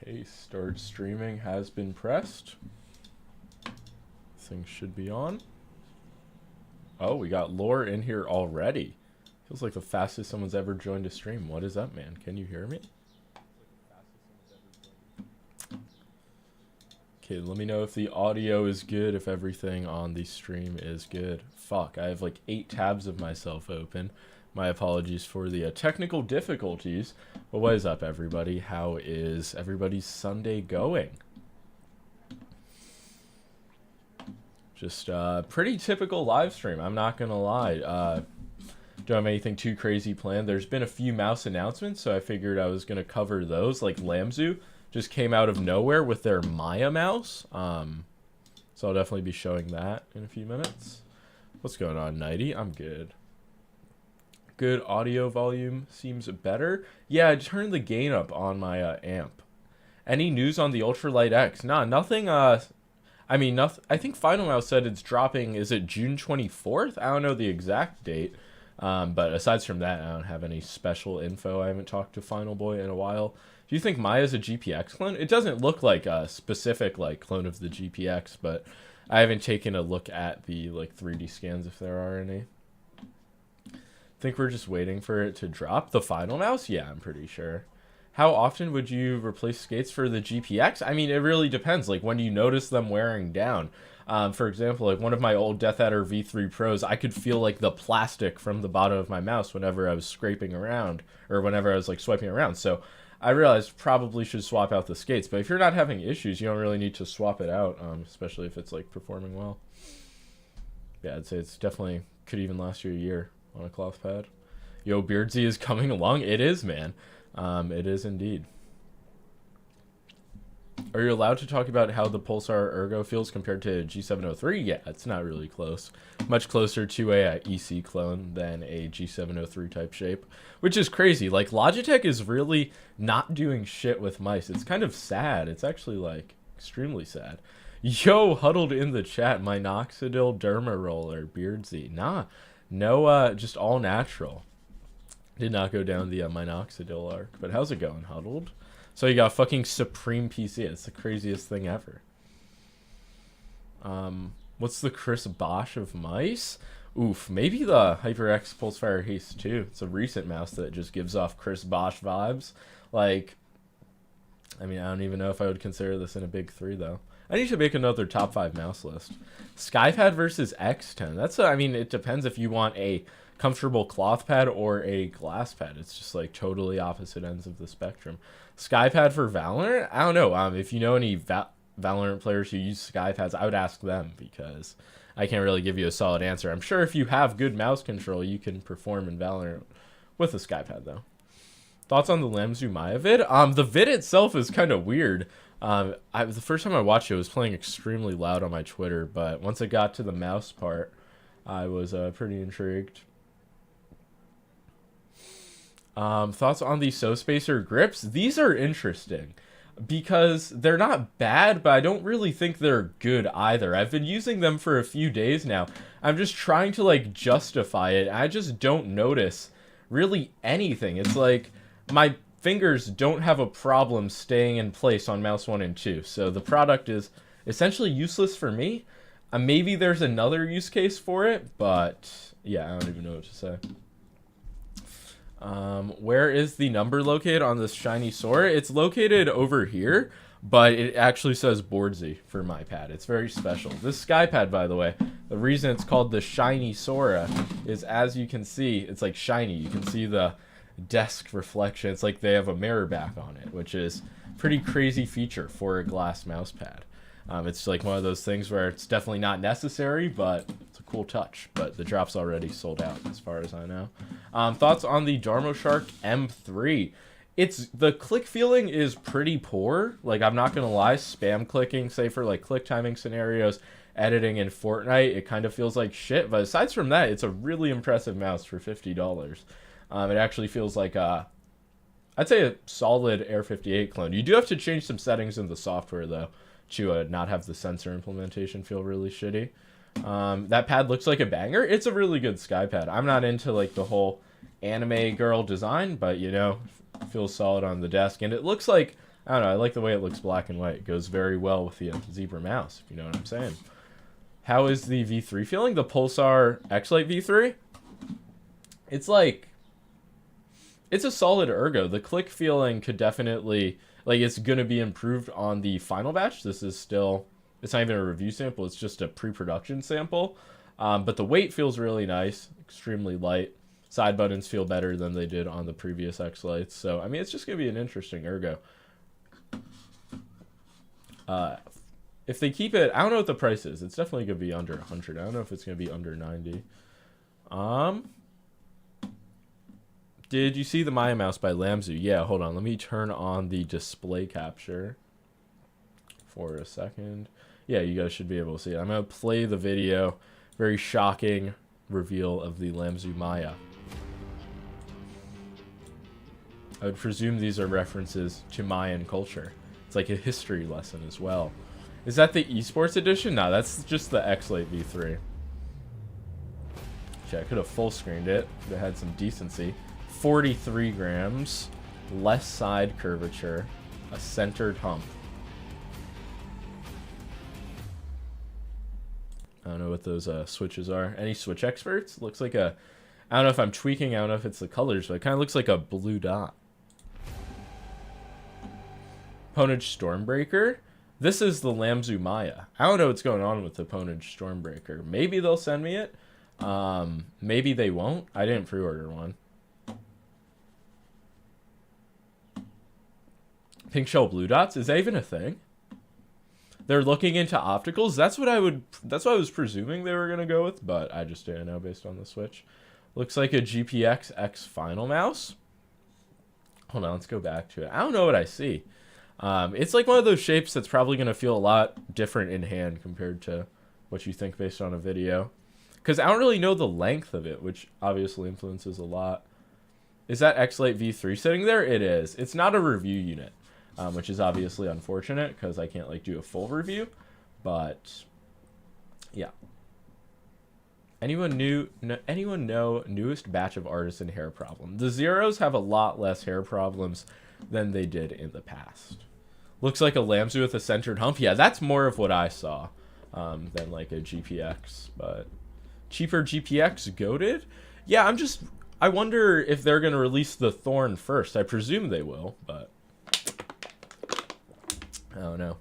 Okay, start streaming has been pressed. Things should be on. Oh, we got Lore in here already. Feels like the fastest someone's ever joined a stream. What is up, man? Can you hear me? Okay, let me know if the audio is good, if everything on the stream is good. Fuck, I have like 8 tabs of myself open. My apologies for the technical difficulties. But what is up, everybody? How is everybody's Sunday going? Just pretty typical live stream, I'm not gonna lie. Don't have anything too crazy planned. There's been a few mouse announcements, so I figured I was gonna cover those. Like Lamzu just came out of nowhere with their Maya mouse. So I'll definitely be showing that in a few minutes. What's going on, Nighty? I'm good. Good audio volume seems better. Yeah, I turned the gain up on my amp. Any news on the Ultralight X? Nah, nothing. I mean, nothing. I think Final Mouse said it's dropping. Is it June 24th? I don't know the exact date. But aside from that, I don't have any special info. I haven't talked to Final Boy in a while. Do you think Maya's a GPX clone? It doesn't look like a specific like clone of the GPX, but I haven't taken a look at the like 3D scans if there are any. Think we're just waiting for it to drop the Final Mouse? Yeah, I'm pretty sure. How often would you replace skates for the GPX? I mean, it really depends. Like, when do you notice them wearing down? For example, like one of my old Death Adder V3 Pros, I could feel like the plastic from the bottom of my mouse whenever I was scraping around, or whenever I was like swiping around. So I realized probably should swap out the skates. But if you're not having issues, you don't really need to swap it out, especially if it's like performing well. Yeah, I'd say it's definitely could even last you a year on a cloth pad. Yo, Beardsy is coming along. It is, man. It is indeed. Are you allowed to talk about how the Pulsar Ergo feels compared to G703? Yeah, it's not really close. Much closer to a EC clone than a G703 type shape, which is crazy. Like, Logitech is really not doing shit with mice. It's kind of sad. It's actually, like, extremely sad. Yo, huddled in the chat, Minoxidil Derma Roller, Beardsy. Nah, no, just all natural. Did not go down the Minoxidil arc. But how's it going, huddled? So you got fucking Supreme PC. It's the craziest thing ever. What's the Chris Bosch of mice? Oof, maybe the HyperX Pulsefire Haste 2. It's a recent mouse that just gives off Chris Bosch vibes. Like, I mean, I don't even know if I would consider this in a big 3, though. I need to make another top 5 mouse list. Skypad versus X10. That's, I mean, it depends if you want a comfortable cloth pad or a glass pad. It's just like totally opposite ends of the spectrum. Skypad for Valorant? I don't know. If you know any Valorant players who use Skypads, I would ask them because I can't really give you a solid answer. I'm sure if you have good mouse control, you can perform in Valorant with a Skypad, though. Thoughts on the Lamzu Maya vid? The vid itself is kind of weird. The first time I watched it, it was playing extremely loud on my Twitter, but once it got to the mouse part, I was pretty intrigued. Thoughts on the SoSpacer grips? These are interesting because they're not bad, but I don't really think they're good either. I've been using them for a few days now. I'm just trying to like justify it. I just don't notice really anything. It's like my fingers don't have a problem staying in place on mouse 1 and 2. So the product is essentially useless for me. Maybe there's another use case for it, but yeah, I don't even know what to say. Where is the number located on this shiny Sora? It's located over here, but it actually says Boardsy for my pad. It's very special. This SkyPad, by the way, the reason it's called the shiny Sora is, as you can see, it's like shiny. You can see the desk reflection. It's like they have a mirror back on it, which is a pretty crazy feature for a glass mouse pad. It's like one of those things where it's definitely not necessary, but it's a cool touch. But the drop's already sold out, as far as I know. Thoughts on the Darmo Shark M3? The click feeling is pretty poor. Like, I'm not gonna lie, spam clicking, say for like click timing scenarios, editing in Fortnite, it kind of feels like shit. But aside from that, it's a really impressive mouse for $50. It actually feels like I'd say a solid Air 58 clone. You do have to change some settings in the software though, to not have the sensor implementation feel really shitty. That pad looks like a banger. It's a really good SkyPad. I'm not into like the whole anime girl design, but you know, feels solid on the desk. And it looks like I don't know. I like the way it looks black and white. It goes very well with the Zebra mouse, if you know what I'm saying. How is the V3 feeling? The Pulsar X-Lite V3? It's like... It's a solid ergo. The click feeling could definitely... Like, it's going to be improved on the final batch. This is still... It's not even a review sample. It's just a pre-production sample. But the weight feels really nice. Extremely light. Side buttons feel better than they did on the previous X-Lites. So, I mean, it's just going to be an interesting ergo. If they keep it... I don't know what the price is. It's definitely going to be under 100. I don't know if it's going to be under 90. Did you see the Maya mouse by Lamzu? Yeah, hold on. Let me turn on the display capture for a second. Yeah, you guys should be able to see it. I'm going to play the video. Very shocking reveal of the Lamzu Maya. I would presume these are references to Mayan culture. It's like a history lesson as well. Is that the esports edition? No, that's just the X-Lite V3. Okay, I could have full screened it. Could have had some decency. 43 grams, less side curvature, a centered hump. I don't know what those switches are. Any switch experts? Looks like a... I don't know if I'm tweaking. I don't know if it's the colors, but it kind of looks like a blue dot. Ponage Stormbreaker. This is the Lamzu Maya. I don't know what's going on with the Ponage Stormbreaker. Maybe they'll send me it. Maybe they won't. I didn't pre-order one. Pink shell blue dots? Is that even a thing? They're looking into opticals? That's what I was presuming they were going to go with, but I just didn't know based on the Switch. Looks like a GPX X Final mouse. Hold on, let's go back to it. I don't know what I see. It's like one of those shapes that's probably going to feel a lot different in hand compared to what you think based on a video. Because I don't really know the length of it, which obviously influences a lot. Is that X-Lite V3 sitting there? It is. It's not a review unit. Which is obviously unfortunate because I can't like do a full review, but yeah. Anyone know newest batch of Artisan hair problem? The Zeros have a lot less hair problems than they did in the past. Looks like a Lamzu with a centered hump. Yeah, that's more of what I saw than like a GPX, but cheaper GPX goated. Yeah, I wonder if they're gonna release the Thorn first. I presume they will, but. I don't know.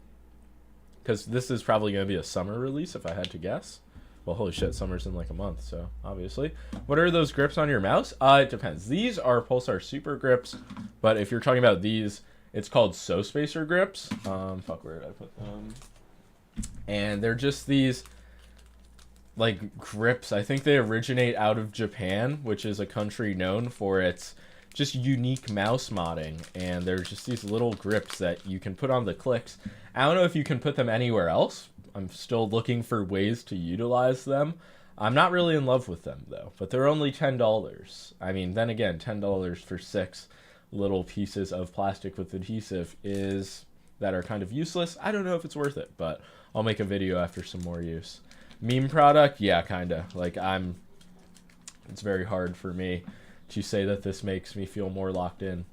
Because this is probably going to be a summer release, if I had to guess. Well, holy shit, summer's in like a month, so obviously. What are those grips on your mouse? It depends. These are Pulsar Super grips, but if you're talking about these, it's called SoSpacer grips. Fuck, where did I put them? And they're just these, like, grips. I think they originate out of Japan, which is a country known for its just unique mouse modding, and there's just these little grips that you can put on the clicks. I don't know if you can put them anywhere else. I'm still looking for ways to utilize them. I'm not really in love with them though, but they're only $10. I mean, then again, $10 for 6 little pieces of plastic with adhesive that are kind of useless. I don't know if it's worth it, but I'll make a video after some more use. Meme product? Yeah, kinda. Like it's very hard for me to say that this makes me feel more locked in.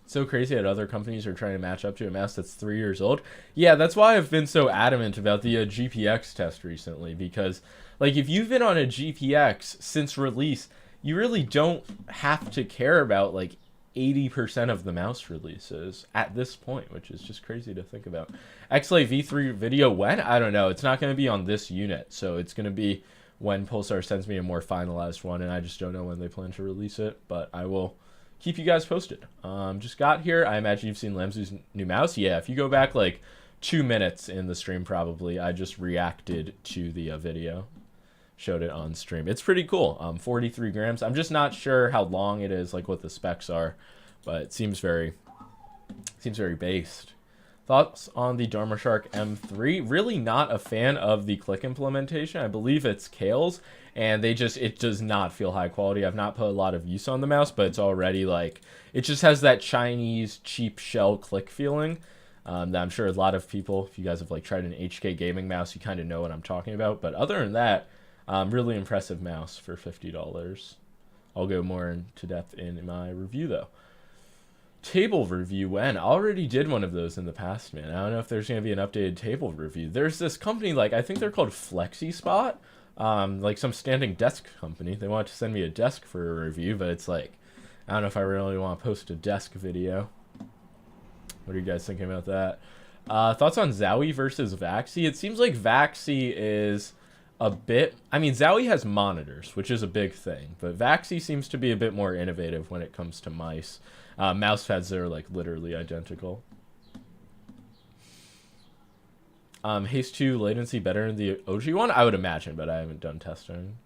It's so crazy that other companies are trying to match up to a mouse that's 3 years old. Yeah, that's why I've been so adamant about the GPX test recently, because like if you've been on a GPX since release, you really don't have to care about like 80% of the mouse releases at this point, which is just crazy to think about. X-Lite V3 video when? I don't know. It's not going to be on this unit, so it's going to be when Pulsar sends me a more finalized one, and I just don't know when they plan to release it, but I will keep you guys posted. Just got here. I imagine you've seen Lamzu's new mouse. Yeah, if you go back like 2 minutes in the stream, probably, I just reacted to the video. Showed it on stream. It's pretty cool. 43 grams. I'm just not sure how long it is, like what the specs are, but it seems very based. Thoughts on the Dharma Shark M3? Really not a fan of the click implementation. I believe it's Kale's, and it does not feel high quality. I've not put a lot of use on the mouse, but it's already like, it just has that Chinese cheap shell click feeling that I'm sure a lot of people, if you guys have like tried an HK gaming mouse, you kind of know what I'm talking about. But other than that, really impressive mouse for $50. I'll go more into depth in my review though. Table review when? I already did one of those in the past, man. I don't know if there's going to be an updated table review. There's this company, like, I think they're called FlexiSpot, like some standing desk company. They wanted to send me a desk for a review, but it's like, I don't know if I really want to post a desk video. What are you guys thinking about that? Thoughts on Zowie versus Vaxi? It seems like Vaxi is a bit... I mean, Zowie has monitors, which is a big thing, but Vaxi seems to be a bit more innovative when it comes to mice. Mouse pads that are, like, literally identical. Haste 2 latency better than the OG one? I would imagine, but I haven't done testing.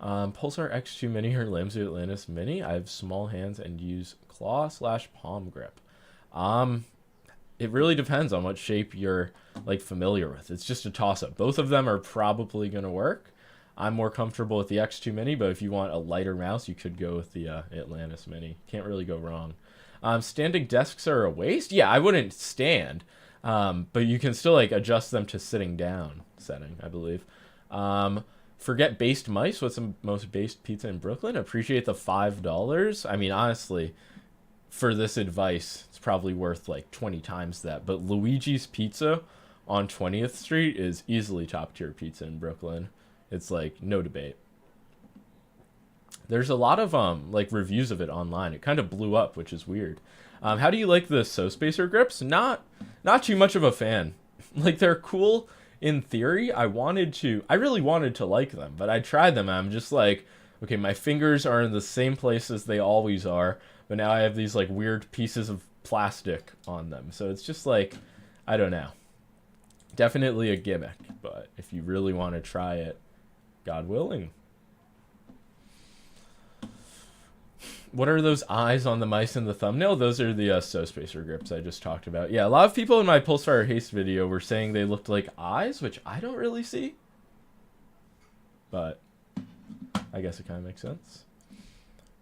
Pulsar X2 Mini or Lamzu Atlantis Mini? I have small hands and use claw/palm grip. It really depends on what shape you're, like, familiar with. It's just a toss-up. Both of them are probably going to work. I'm more comfortable with the X2 Mini, but if you want a lighter mouse, you could go with the Atlantis Mini. Can't really go wrong. Standing desks are a waste? Yeah, I wouldn't stand, but you can still, like, adjust them to sitting down setting, I believe. Forget based mice. What's the most based pizza in Brooklyn? Appreciate the $5. I mean, honestly, for this advice, it's probably worth like 20 times that. But Luigi's Pizza on 20th Street is easily top tier pizza in Brooklyn. It's like no debate. There's a lot of like reviews of it online. It kind of blew up, which is weird. How do you like the SoSpacer grips? Not too much of a fan. Like, they're cool in theory. I really wanted to like them, but I tried them and I'm just like, okay, my fingers are in the same place as they always are, but now I have these like weird pieces of plastic on them. So it's just like, I don't know. Definitely a gimmick, but if you really want to try it, God willing. What are those eyes on the mice in the thumbnail? Those are the SoSpacer grips I just talked about. Yeah, a lot of people in my Pulsefire Haste video were saying they looked like eyes, which I don't really see. But I guess it kind of makes sense.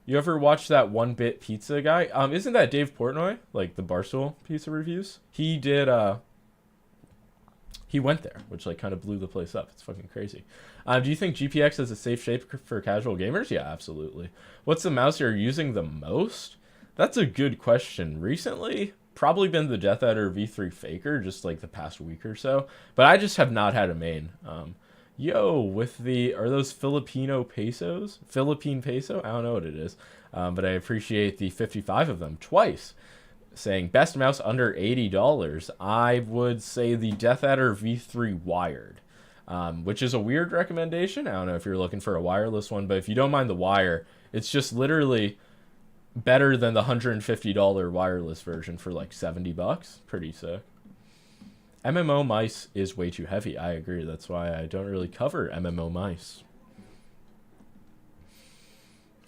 You ever watch that 1-Bit Pizza guy? Isn't that Dave Portnoy? Like the Barstool Pizza reviews? He did, he went there, which like kind of blew the place up. It's fucking crazy. Do you think GPX is a safe shape for casual gamers? Yeah, absolutely. What's the mouse you're using the most? That's a good question. Recently, probably been the Death Adder V3 Faker, just like the past week or so. But I just have not had a main. Are those Filipino pesos? Philippine peso? I don't know what it is. But I appreciate the 55 of them twice. Saying best mouse under $80. I would say the Death Adder V3 wired, which is a weird recommendation. I don't know if you're looking for a wireless one, but if you don't mind the wire, it's just literally better than the $150 wireless version for like $70. Pretty sick. MMO mice is way too heavy. I agree. That's why I don't really cover MMO mice.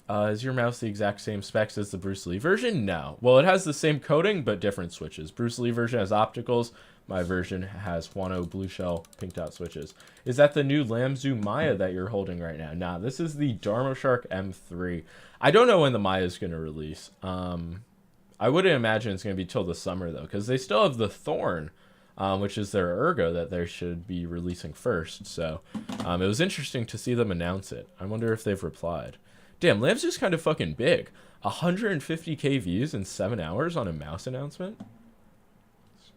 Is your mouse the exact same specs as the Bruce Lee version? No. Well, it has the same coating, but different switches. Bruce Lee version has opticals. My version has Huano blue shell pink dot switches. Is that the new Lamzu Maya that you're holding right now? Nah, this is the Dharma Shark M3. I don't know when the Maya is going to release. I wouldn't imagine it's going to be till the summer, though, because they still have the Thorn, which is their Ergo that they should be releasing first. So it was interesting to see them announce it. I wonder if they've replied. Damn, Lamzu's kind of fucking big. 150k views in 7 hours on a mouse announcement?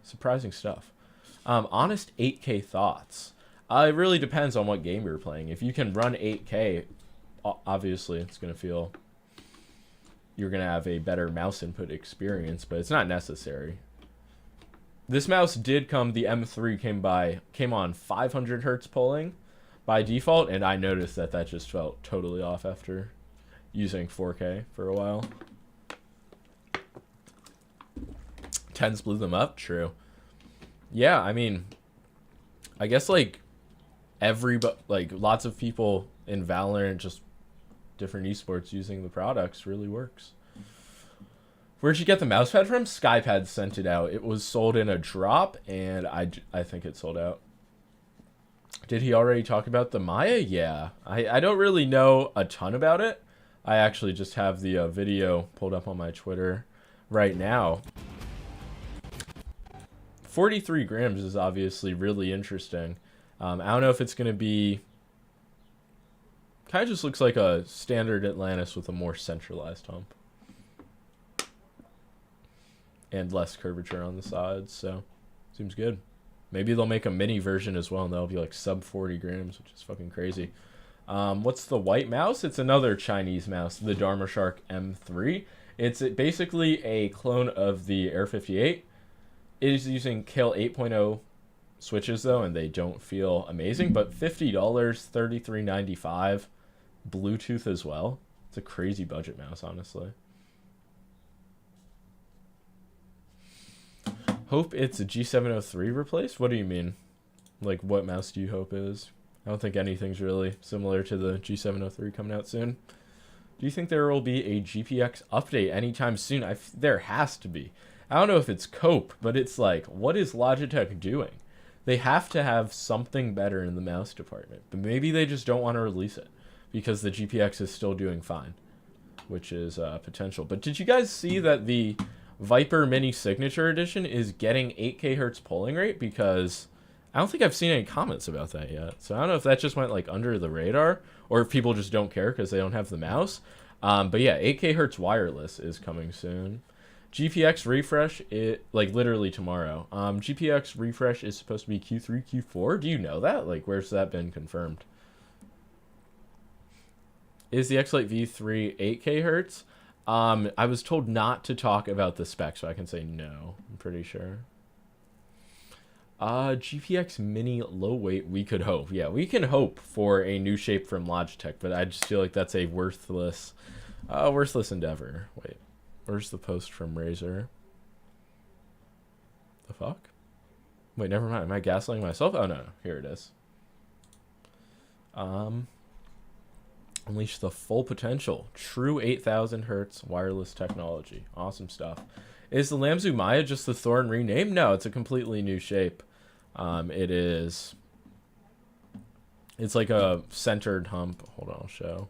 Surprising stuff. Honest 8k thoughts. It really depends on what game you're playing. If you can run 8k, obviously it's going to feel... You're going to have a better mouse input experience, but it's not necessary. This mouse did come... The M3 came on 500 hertz polling by default, and I noticed that just felt totally off after using 4K for a while. 10s blew them up? True. Yeah, I mean, I guess like lots of people in Valorant, just different esports using the products really works. Where'd you get the mousepad from? Skypad sent it out. It was sold in a drop, and I think it sold out. Did he already talk about the Maya? Yeah. I don't really know a ton about it. I actually just have the video pulled up on my Twitter right now. 43 grams is obviously really interesting. I don't know if it's going to be... Kind of just looks like a standard Atlantis with a more centralized hump. and less curvature on the sides. So seems good. Maybe they'll make a mini version as well, and that'll be like sub 40 grams, which is fucking crazy. What's the white mouse? It's another Chinese mouse, the Dharma Shark M3. It's basically a clone of the Air 58. It is using Kale 8.0 switches though, and they don't feel amazing, but $50, $33.95, Bluetooth as well. It's a crazy budget mouse, honestly. Hope it's a G703 replaced? What do you mean? Like, what mouse do you hope is? I don't think anything's really similar to the G703 coming out soon. Do you think there will be a GPX update anytime soon? There has to be. I don't know if it's Cope, but it's like, what is Logitech doing? They have to have something better in the mouse department, but maybe they just don't want to release it because the GPX is still doing fine, which is potential. But did you guys see that the Viper Mini Signature Edition is getting 8K hertz polling rate? Because I don't think I've seen any comments about that yet. So I don't know if that just went like under the radar or if people just don't care because they don't have the mouse. But yeah, 8K hertz wireless is coming soon. GPX refresh, like literally tomorrow. GPX refresh is supposed to be Q3, Q4. Do you know that? Like, where's that been confirmed? Is the X-Lite V3 8K hertz? I was told not to talk about the specs, so I can say no. I'm pretty sure. GPX Mini low weight, we could hope. Yeah, we can hope for a new shape from Logitech, but I just feel like that's a worthless endeavor. Wait. Where's the post from Razer? The fuck? Wait, never mind. Am I gaslighting myself? Oh, no. Here it is. Unleash the full potential. True 8,000 hertz wireless technology. Awesome stuff. Is the Lamzu Maya just the Thorn rename? No, it's a completely new shape. It is... It's like a centered hump. Hold on, I'll show.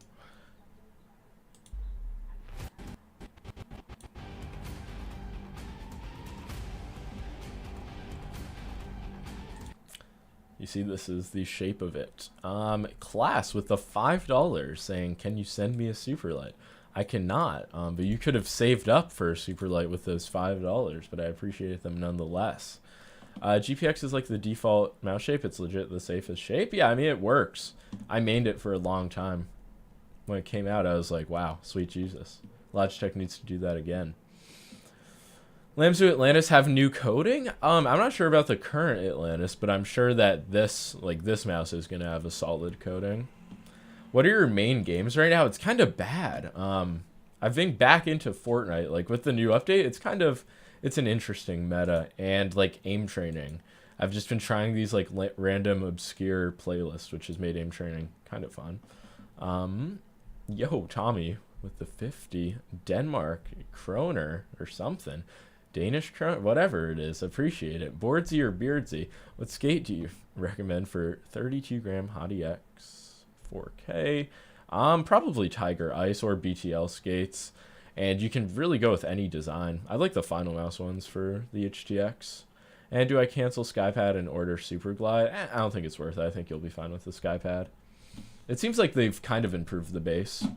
You see, this is the shape of it. Class with the $5 saying, can you send me a Superlight? I cannot, but you could have saved up for a Superlight with those $5, but I appreciate them nonetheless. GPX is like the default mouse shape. It's legit the safest shape. Yeah, I mean, it works. I mained it for a long time. When it came out, I was like, wow, sweet Jesus. Logitech needs to do that again. Lamzu Atlantis have new coding? I'm not sure about the current Atlantis, but I'm sure that this mouse is going to have a solid coding. What are your main games right now? It's kind of bad. I've been back into Fortnite. Like, with the new update, it's an interesting meta and, like, aim training. I've just been trying these, like, random obscure playlists, which has made aim training kind of fun. Yo, Tommy with the 50. Denmark, Kroner, or something. Danish Kroner, whatever it is, appreciate it. Boardsy or Beardsy, what skate do you recommend for 32 gram Hottie X 4K? Probably Tiger Ice or BTL skates, and you can really go with any design. I like the Final Mouse ones for the HTX. And do I cancel Skypad and order Superglide? I don't think it's worth it. I think you'll be fine with the Skypad. It seems like they've kind of improved the base.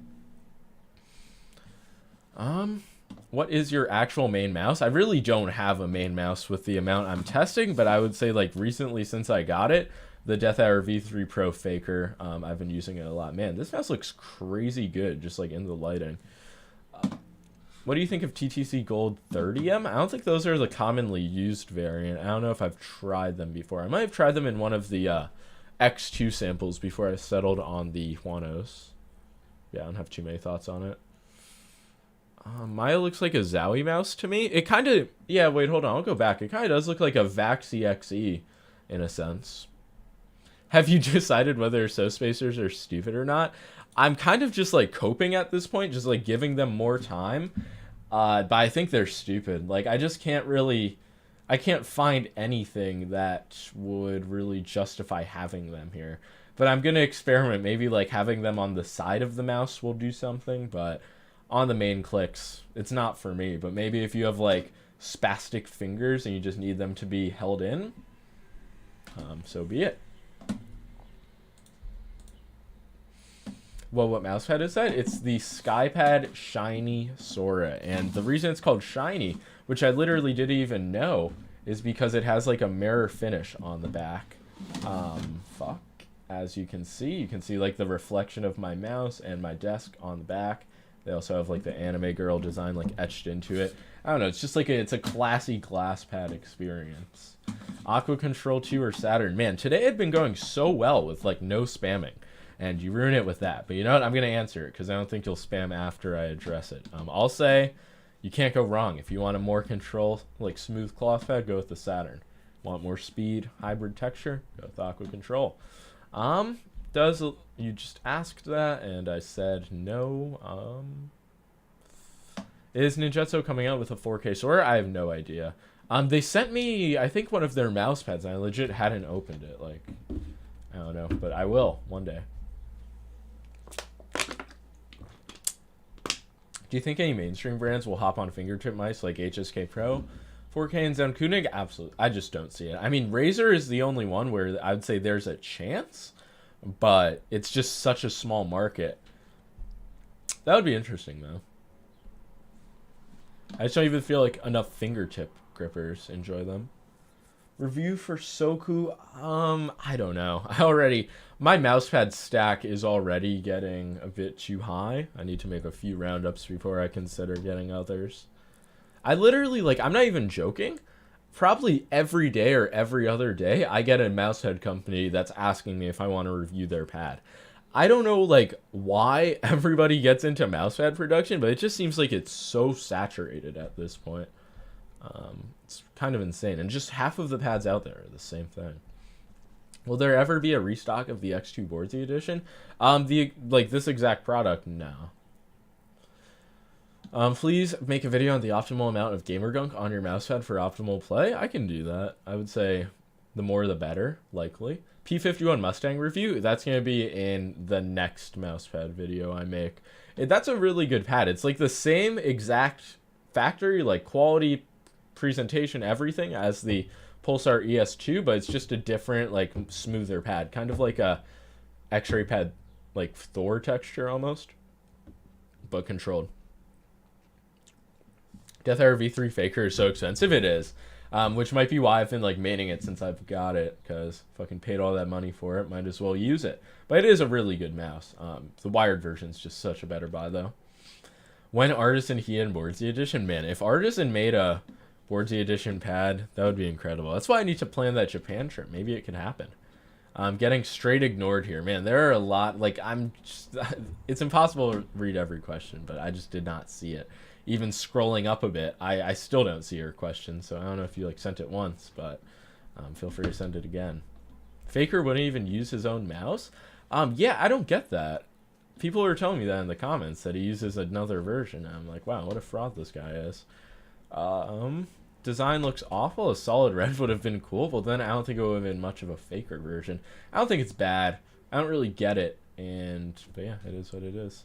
What is your actual main mouse? I really don't have a main mouse with the amount I'm testing, but I would say, like, recently since I got it, the Death Hour V3 Pro Faker, I've been using it a lot. Man, this mouse looks crazy good, just like in the lighting. What do you think of TTC Gold 30M? I don't think those are the commonly used variant. I don't know if I've tried them before. I might have tried them in one of the X2 samples before I settled on the Juanos. Yeah, I don't have too many thoughts on it. Maya looks like a Zowie mouse to me. It kind of... Yeah, wait, hold on. I'll go back. It kind of does look like a Vaxi XE in a sense. Have you decided whether So Spacers are stupid or not? I'm kind of just, like, coping at this point, just, like, giving them more time. But I think they're stupid. Like, I just can't really... I can't find anything that would really justify having them here. But I'm going to experiment. Maybe, like, having them on the side of the mouse will do something, but... On the main clicks, it's not for me, but maybe if you have, like, spastic fingers and you just need them to be held in, so be it. Well, what mousepad is that? It's the Skypad Shiny Sora, and the reason it's called Shiny, which I literally didn't even know, is because it has like a mirror finish on the back. Fuck. As you can see like the reflection of my mouse and my desk on the back. They also have like the anime girl design like etched into it. I don't know, it's just like it's a classy glass pad experience. Aqua Control 2 or Saturn. Man, today had been going so well with like no spamming. And you ruin it with that. But you know what? I'm going to answer it because I don't think you'll spam after I address it. I'll say you can't go wrong. If you want a more control, like smooth cloth pad, go with the Saturn. Want more speed, hybrid texture, go with Aqua Control. You just asked that and I said no. Is Ninjutsu coming out with a 4K Sora? I have no idea. They sent me, I think, one of their mouse pads. And I legit hadn't opened it. Like, I don't know, but I will one day. Do you think any mainstream brands will hop on fingertip mice like HSK Pro, 4K, and Zen Koenig? Absolutely. I just don't see it. I mean, Razer is the only one where I would say there's a chance, but it's just such a small market. That would be interesting, though. I just don't even feel like enough fingertip grippers enjoy them. Review for Soku? I don't know. My mousepad stack is already getting a bit too high. I need to make a few roundups before I consider getting others. I literally, like, I'm not even joking. Probably every day or every other day, I get a mousepad company that's asking me if I want to review their pad. I don't know, like, why everybody gets into mousepad production, but it just seems like it's so saturated at this point. It's kind of insane. And just half of the pads out there are the same thing. Will there ever be a restock of the X2 Boardsy edition? This exact product, no. Please make a video on the optimal amount of gamer gunk on your mousepad for optimal play. I can do that. I would say the more the better, likely. P51 Mustang review, that's going to be in the next mousepad video I make. That's a really good pad. It's like the same exact factory, like quality, presentation, everything as the Pulsar ES2, but it's just a different, like, smoother pad. Kind of like a X-ray pad, like Thor texture almost, but controlled. Death Hour V3 Faker is so expensive. It is. Which might be why I've been, like, maining it since I've got it, because fucking paid all that money for it, might as well use it. But it is a really good mouse. The wired version is just such a better buy, though. When Artisan Heian Boardsy Edition? Man, if Artisan made a Boardsy Edition pad, that would be incredible. That's why I need to plan that Japan trip. Maybe it can happen. I'm getting straight ignored here. Man, there are a lot. Like, it's impossible to read every question, but I just did not see it. Even scrolling up a bit, I still don't see your question, so I don't know if you, like, sent it once, but feel free to send it again. Faker wouldn't even use his own mouse? Yeah, I don't get that. People are telling me that in the comments, that he uses another version. I'm like, wow, what a fraud this guy is. Design looks awful. A solid red would have been cool, but then I don't think it would have been much of a Faker version. I don't think it's bad. I don't really get it, but yeah, it is what it is.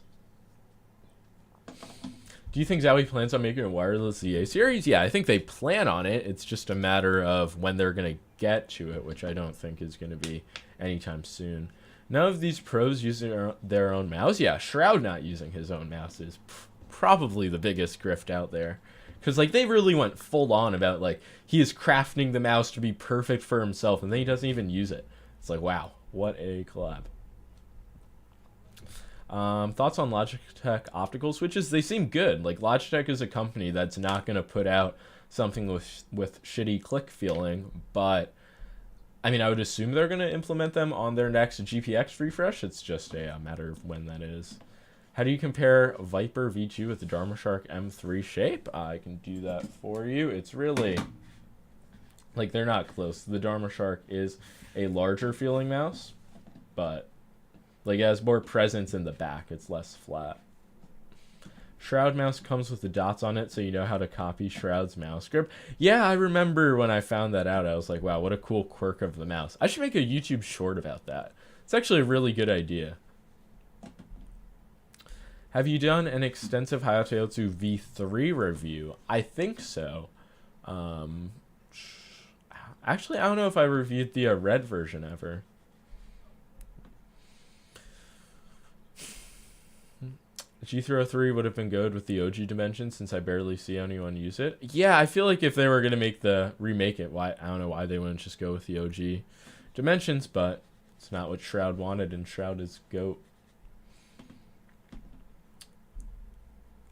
Do you think Zowie plans on making a wireless ZA series? Yeah, I think they plan on it. It's just a matter of when they're going to get to it, which I don't think is going to be anytime soon. None of these pros using their own mouse? Yeah, Shroud not using his own mouse is probably the biggest grift out there. Because, like, they really went full on about, like, he is crafting the mouse to be perfect for himself, and then he doesn't even use it. It's like, wow, what a collab. Thoughts on Logitech optical switches? They seem good. Like, Logitech is a company that's not going to put out something with shitty click feeling, but I mean, I would assume they're going to implement them on their next GPX refresh. It's just a matter of when that is. How do you compare Viper V2 with the Dharma Shark M3 shape? I can do that for you. It's really, like, they're not close. The Dharma Shark is a larger feeling mouse, but, like, it has more presence in the back. It's less flat. Shroud mouse comes with the dots on it, so you know how to copy Shroud's mouse grip. Yeah, I remember when I found that out. I was like, wow, what a cool quirk of the mouse. I should make a YouTube short about that. It's actually a really good idea. Have you done an extensive Hayato Otsu V3 review? I think so. Actually, I don't know if I reviewed the red version ever. G-Throw 3 would have been good with the OG dimension since I barely see anyone use it. Yeah, I feel like if they were going to remake it, I don't know why they wouldn't just go with the OG dimensions, but it's not what Shroud wanted, and Shroud is GOAT.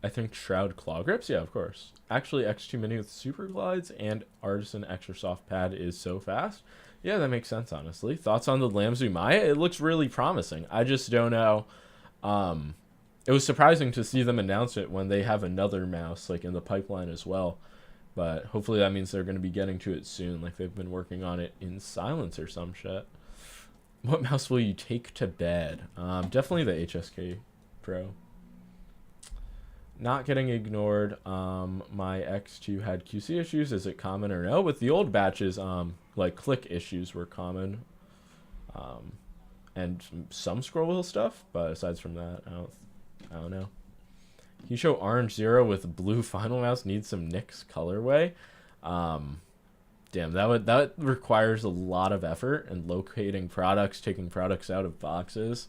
I think Shroud claw grips? Yeah, of course. Actually, X2 Mini with super glides and Artisan Extra Soft Pad is so fast. Yeah, that makes sense, honestly. Thoughts on the Lamzu Maya? It looks really promising. I just don't know. It was surprising to see them announce it when they have another mouse like in the pipeline as well. But hopefully that means they're going to be getting to it soon. Like they've been working on it in silence or some shit. What mouse will you take to bed? Definitely the HSK Pro. Not getting ignored. My X2 had QC issues. Is it common or no? With the old batches, like click issues were common. And some scroll wheel stuff, but aside from that, I don't know. Can you show Orange Zero with blue final mouse needs some NYX colorway? Damn, that requires a lot of effort and locating products, taking products out of boxes.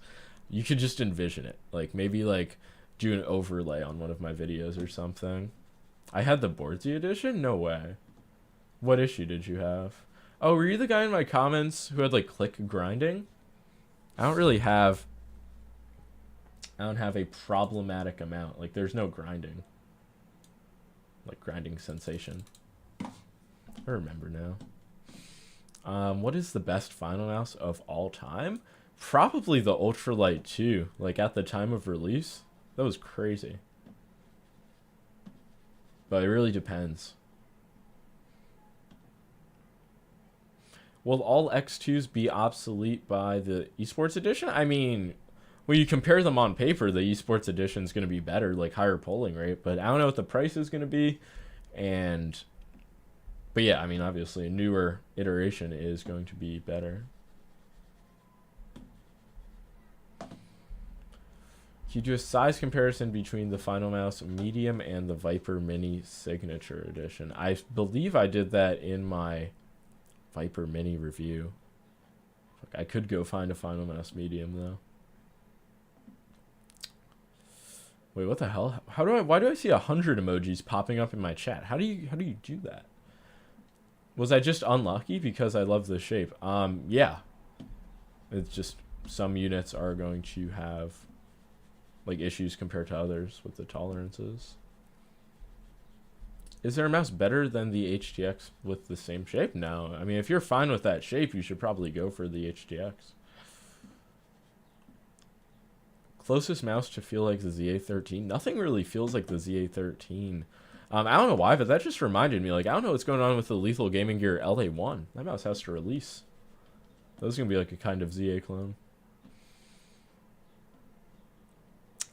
You could just envision it. Like maybe like do an overlay on one of my videos or something. I had the Boardsy edition? No way. What issue did you have? Oh, were you the guy in my comments who had like click grinding? I don't have a problematic amount. Like there's no grinding. Like grinding sensation. I remember now. What is the best final mouse of all time? Probably the Ultralight 2. Like at the time of release. That was crazy. But it really depends. Will all X2s be obsolete by the esports edition? I mean, when you compare them on paper, the esports edition is going to be better, like higher polling rate. But I don't know what the price is going to be. But yeah, I mean, obviously a newer iteration is going to be better. Can you do a size comparison between the Final Mouse Medium and the Viper Mini Signature Edition? I believe I did that in my Viper Mini review. I could go find a Final Mouse Medium though. Wait, what the hell? Why do I see 100 emojis popping up in my chat? How do you do that? Was I just unlucky because I love the shape? Yeah. It's just some units are going to have like issues compared to others with the tolerances. Is there a mouse better than the HTX with the same shape? No. I mean, if you're fine with that shape, you should probably go for the HTX. Closest mouse to feel like the ZA13? Nothing really feels like the ZA13. I don't know why, but that just reminded me. Like, I don't know what's going on with the Lethal Gaming Gear LA1. That mouse has to release. That was going to be like a kind of ZA clone.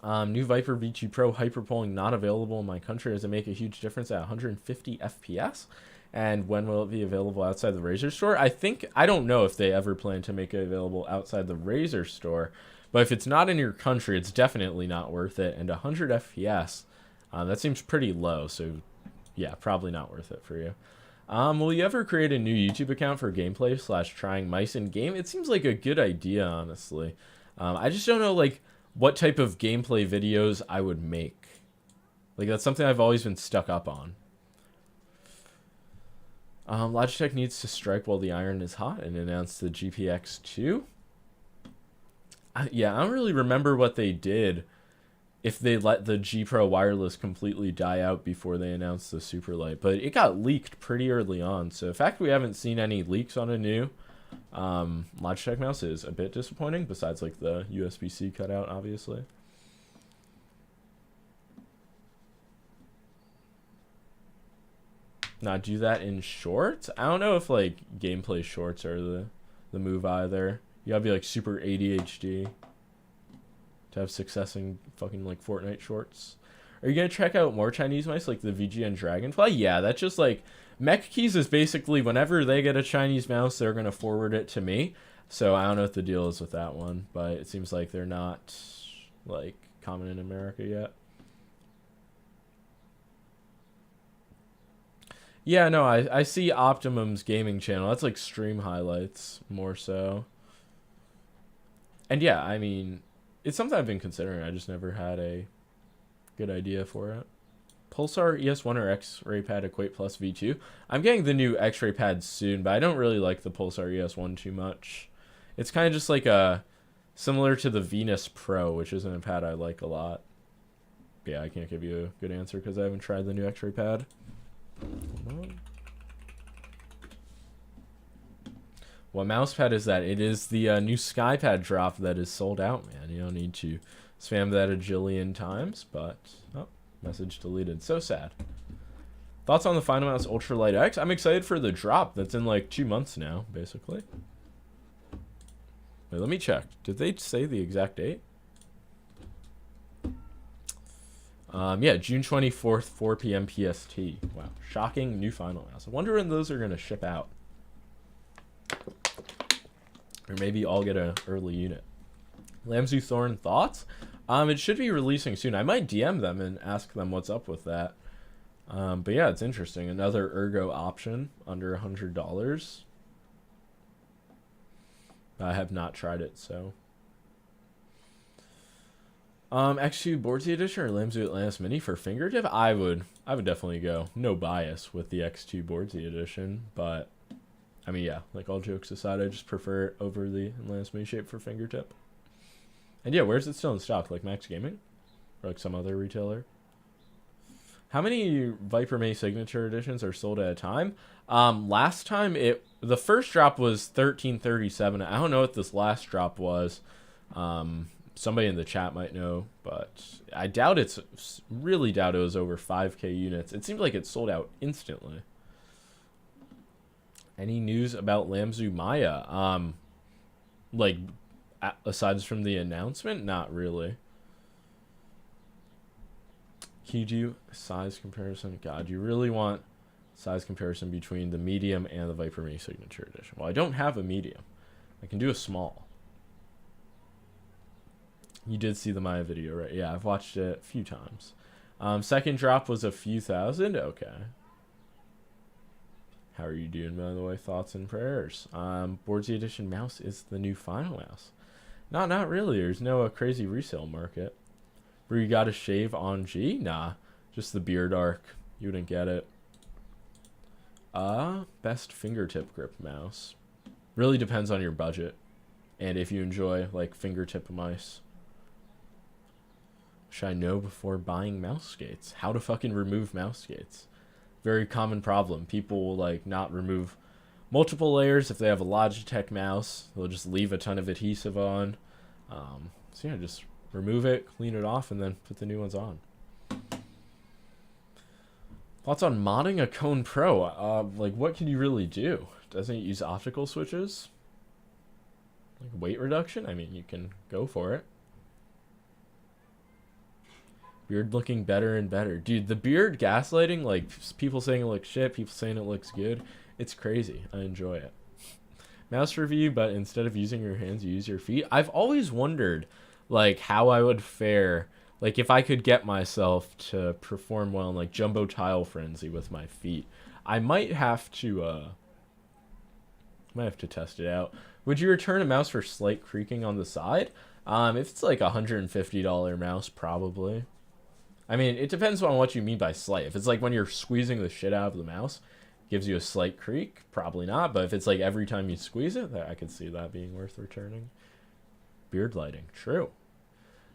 New Viper VG Pro hyperpolling not available in my country. Does it make a huge difference at 150 FPS? And when will it be available outside the Razer store? I don't know if they ever plan to make it available outside the Razer store, but if it's not in your country, it's definitely not worth it. And 100 FPS, that seems pretty low. So yeah, probably not worth it for you. Will you ever create a new YouTube account for gameplay / trying mice in game? It seems like a good idea, honestly. I just don't know, like, what type of gameplay videos I would make. Like, that's something I've always been stuck up on. Logitech needs to strike while the iron is hot and announce the GPX2. Yeah, I don't really remember what they did if they let the G Pro wireless completely die out before they announced the Superlight, but it got leaked pretty early on. So the fact we haven't seen any leaks on a new Logitech mouse is a bit disappointing, besides like the USB-C cutout, obviously. Not do that in shorts? I don't know if like gameplay shorts are the move either. You gotta be like super ADHD to have success in fucking like Fortnite shorts. Are you gonna check out more Chinese mice like the VGN Dragonfly? Yeah, that's just like Mech Keys is basically whenever they get a Chinese mouse, they're gonna forward it to me. So I don't know what the deal is with that one, but it seems like they're not like common in America yet. Yeah, no, I see Optimum's gaming channel. That's like stream highlights more so. And yeah, I mean, it's something I've been considering. I just never had a good idea for it. Pulsar ES1 or X-Ray Pad Equate Plus V2. I'm getting the new X-Ray Pad soon, but I don't really like the Pulsar ES1 too much. It's kind of just like a similar to the Venus Pro, which isn't a pad I like a lot. But yeah, I can't give you a good answer because I haven't tried the new X-Ray Pad. What mouse pad is that? It is the new SkyPad drop that is sold out, man. You don't need to spam that a jillion times, but oh, message deleted. So sad. Thoughts on the Finalmouse Ultralight X? I'm excited for the drop. That's in like 2 months now, basically. Wait, let me check. Did they say the exact date? Yeah, June 24th, 4 p.m. PST. Wow, shocking new Finalmouse. I wonder when those are going to ship out. Or maybe I'll get an early unit. Lamzu Thorn, thoughts? It should be releasing soon. I might DM them and ask them what's up with that. But yeah, it's interesting. Another Ergo option under $100. I have not tried it, so. X2 Boardsy Edition or Lamzu Atlantis Mini for fingertip? I would definitely go. No bias with the X2 Boardsy Edition, but I mean, yeah, like all jokes aside, I just prefer it over the Atlantis Mini shape for fingertip. And yeah, where's it still in stock? Like Max Gaming? Or like some other retailer? How many Viper Mini Signature Editions are sold at a time? Last time, the first drop was 1337. I don't know what this last drop was. Somebody in the chat might know, but I doubt really doubt it was over 5K units. It seemed like it sold out instantly. Any news about Lamzu Maya? Like, aside from the announcement, not really. Can you do size comparison? God, you really want size comparison between the medium and the Viper Mini Signature Edition? Well, I don't have a medium. I can do a small. You did see the Maya video, right? Yeah, I've watched it a few times. Second drop was a few thousand. Okay. How are you doing, by the way? Thoughts and prayers. Boardsy Edition mouse is the new Finalmouse. Not really. There's no crazy resale market. Where you got to shave on G? Nah, just the beard arc. You wouldn't get it. Best fingertip grip mouse. Really depends on your budget. And if you enjoy, like, fingertip mice. Should I know before buying mouse skates? How to fucking remove mouse skates. Very common problem. People will, like, not remove multiple layers if they have a Logitech mouse. They'll just leave a ton of adhesive on. So yeah, just remove it, clean it off, and then put the new ones on. Thoughts on modding a Kone Pro? Like, what can you really do? Doesn't it use optical switches? Like, weight reduction? I mean, you can go for it. Beard looking better and better. Dude, the beard gaslighting, like, people saying it looks shit, people saying it looks good. It's crazy. I enjoy it. Mouse review, but instead of using your hands, you use your feet. I've always wondered, like, how I would fare, like, if I could get myself to perform well in, like, Jumbo Tile Frenzy with my feet. I might have to test it out. Would you return a mouse for slight creaking on the side? If it's, like, a $150 mouse, probably. I mean, it depends on what you mean by slight. If it's, like, when you're squeezing the shit out of the mouse, gives you a slight creak, probably not. But if it's, like, every time you squeeze it, I could see that being worth returning. Beard lighting, true.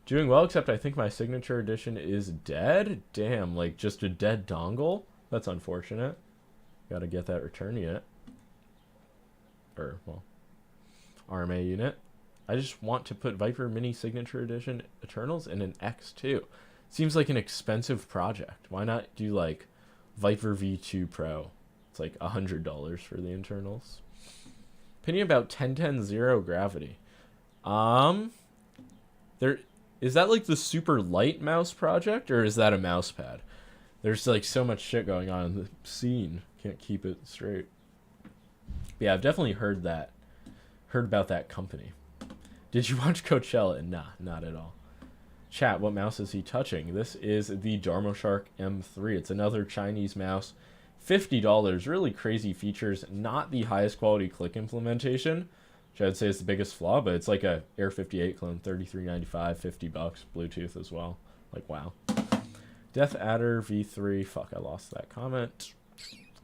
Doing well, except I think my signature edition is dead. Damn, like, just a dead dongle? That's unfortunate. Gotta get that return unit. Or, well, RMA unit. I just want to put Viper Mini Signature Edition Eternals in an X2. Seems like an expensive project. Why not do, like, Viper V2 Pro? It's like $100 for the internals. Opinion about 1010 Gravity. There is that like the super light mouse project, or is that a mouse pad? There's like so much shit going on in the scene. Can't keep it straight. But yeah, I've definitely heard about that company. Did you watch Coachella? Nah, not at all. Chat, what mouse is he touching? This is the DharmaShark M3. It's another Chinese mouse. $50. Really crazy features. Not the highest quality click implementation, which I'd say is the biggest flaw, but it's like a Air 58 clone, $33.95, $50, Bluetooth as well. Like, wow. Death Adder V3. Fuck, I lost that comment.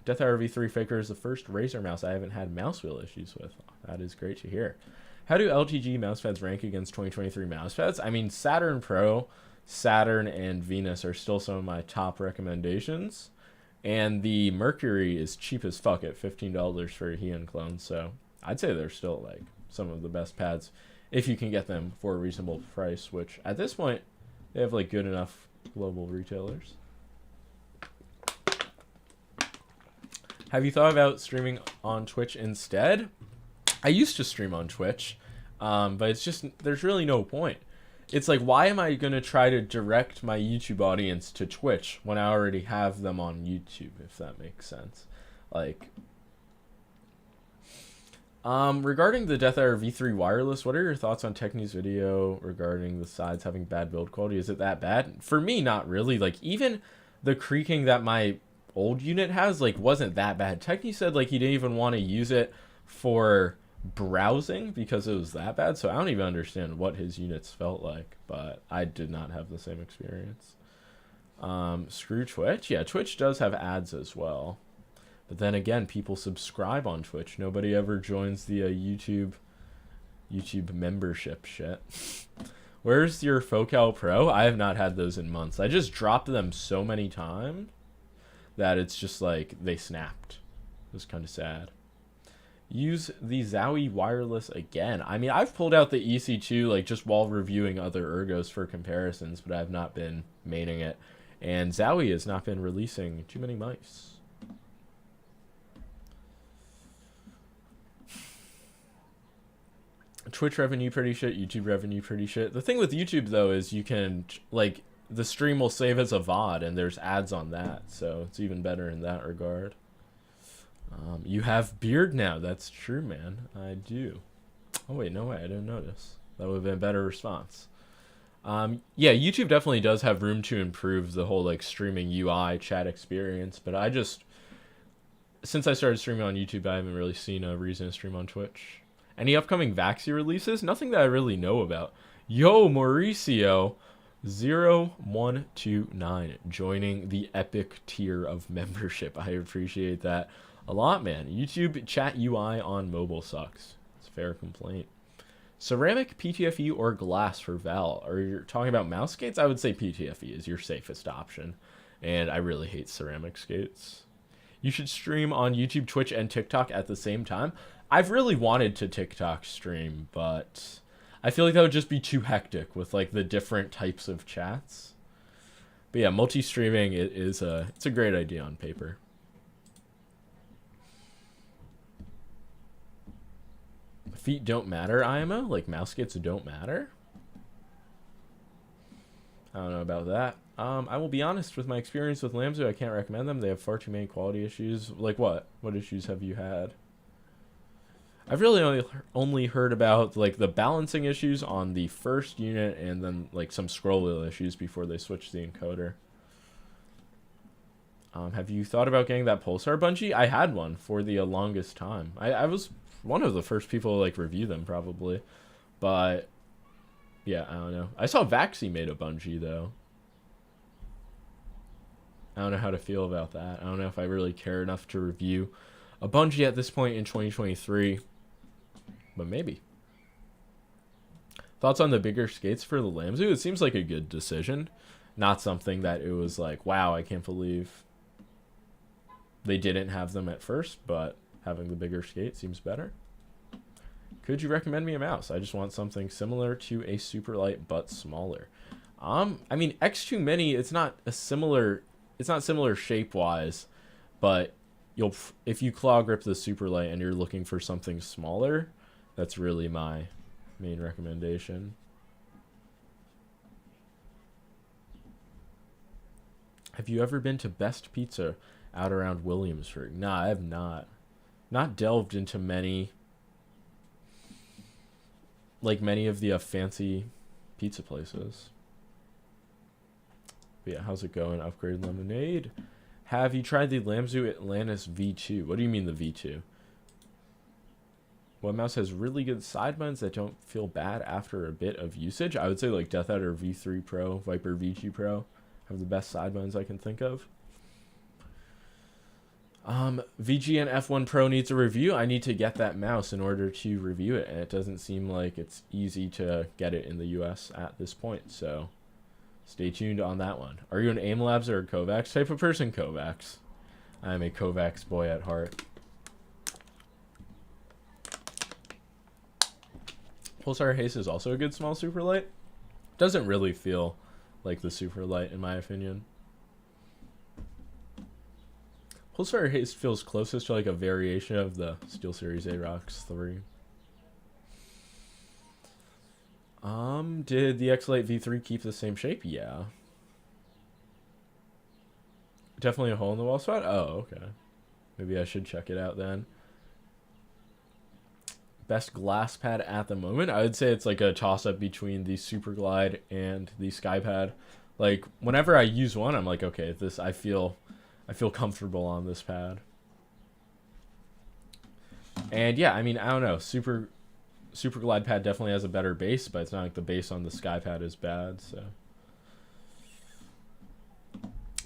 Death Adder V3 Faker is the first Razer mouse I haven't had mouse wheel issues with. That is great to hear. How do LGG mousepads rank against 2023 mousepads? I mean, Saturn Pro, Saturn, and Venus are still some of my top recommendations. And the Mercury is cheap as fuck at $15 for a Heian clone. So I'd say they're still like some of the best pads if you can get them for a reasonable price, which at this point they have like good enough global retailers. Have you thought about streaming on Twitch instead? I used to stream on Twitch, but it's just, there's really no point. It's like, why am I going to try to direct my YouTube audience to Twitch when I already have them on YouTube, if that makes sense? Like, regarding the Death Adder V3 wireless, what are your thoughts on Techni's video regarding the sides having bad build quality? Is it that bad? For me, not really. Like, even the creaking that my old unit has, like, wasn't that bad. Techni said, like, he didn't even want to use it for browsing because it was that bad, so I don't even understand what his units felt like, but I did not have the same experience. Screw Twitch. Yeah, Twitch does have ads as well, but then again, people subscribe on Twitch. Nobody ever joins the YouTube membership shit. Where's your Focal Pro? I have not had those in months. I just dropped them so many times that it's just like they snapped. It was kind of sad. Use the Zowie wireless again. I mean, I've pulled out the EC2 like just while reviewing other ergos for comparisons, but I've not been maining it. And Zowie has not been releasing too many mice. Twitch revenue pretty shit, YouTube revenue pretty shit. The thing with YouTube though is you can, like, the stream will save as a VOD and there's ads on that, so it's even better in that regard. You have beard now. That's true, man. I do. Oh, wait, no way. I didn't notice. That would have been a better response. Yeah, YouTube definitely does have room to improve the whole, like, streaming UI chat experience, but I just, since I started streaming on YouTube, I haven't really seen a reason to stream on Twitch. Any upcoming Vaxi releases? Nothing that I really know about. Yo, Mauricio 0129 joining the epic tier of membership. I appreciate that a lot, man. YouTube chat UI on mobile sucks. It's a fair complaint. Ceramic, PTFE, or glass for Val? Are you talking about mouse skates? I would say PTFE is your safest option. And I really hate ceramic skates. You should stream on YouTube, Twitch, and TikTok at the same time. I've really wanted to TikTok stream, but I feel like that would just be too hectic with like the different types of chats. But yeah, multi-streaming it's a great idea on paper. Feet don't matter, IMO? Like mouse skates don't matter? I don't know about that. I will be honest, with my experience with Lamzu, I can't recommend them. They have far too many quality issues. Like what? What issues have you had? I've really only heard about like the balancing issues on the first unit and then like some scroll wheel issues before they switched the encoder. Have you thought about getting that Pulsar bungee? I had one for the longest time. I was one of the first people to like review them probably, but yeah, I don't know. I saw Vaxi made a bungee though. I don't know how to feel about that. I don't know if I really care enough to review a bungee at this point in 2023, but maybe. Thoughts on the bigger skates for the Lamzu? It seems like a good decision. Not something that it was like, wow, I can't believe they didn't have them at first, but having the bigger skate seems better. Could you recommend me a mouse? I just want something similar to a Superlight but smaller. I mean, X2 Mini, it's not similar shape-wise, but if you claw grip the Superlight and you're looking for something smaller, that's really my main recommendation. Have you ever been to Best Pizza out around Williamsburg? Nah, I have not. Not delved into many of the fancy pizza places. But yeah, how's it going? Upgrade Lemonade. Have you tried the Lamzu Atlantis V2? What do you mean the V2? What mouse has really good side buttons that don't feel bad after a bit of usage? I would say like Death Adder V3 Pro, Viper V2 Pro have the best side buttons I can think of. VGN F1 Pro needs a review. I need to get that mouse in order to review it, and it doesn't seem like it's easy to get it in the US at this point, so stay tuned on that one. Are you an AIM Labs or a Kovacs type of person? Kovacs. I am a Kovacs boy at heart. Pulsar Haze is also a good small Superlight. Doesn't really feel like the Superlight in my opinion. Pulsar Haze feels closest to like a variation of the SteelSeries Aerox 3. Did the X-Lite V3 keep the same shape? Yeah. Definitely a hole in the wall spot? Oh, okay. Maybe I should check it out then. Best glass pad at the moment? I would say it's like a toss-up between the Super Glide and the SkyPad. Like, whenever I use one, I'm like, okay, this I feel comfortable on this pad. And yeah, I mean, I don't know. Super Glide pad definitely has a better base, but it's not like the base on the SkyPad is bad, so.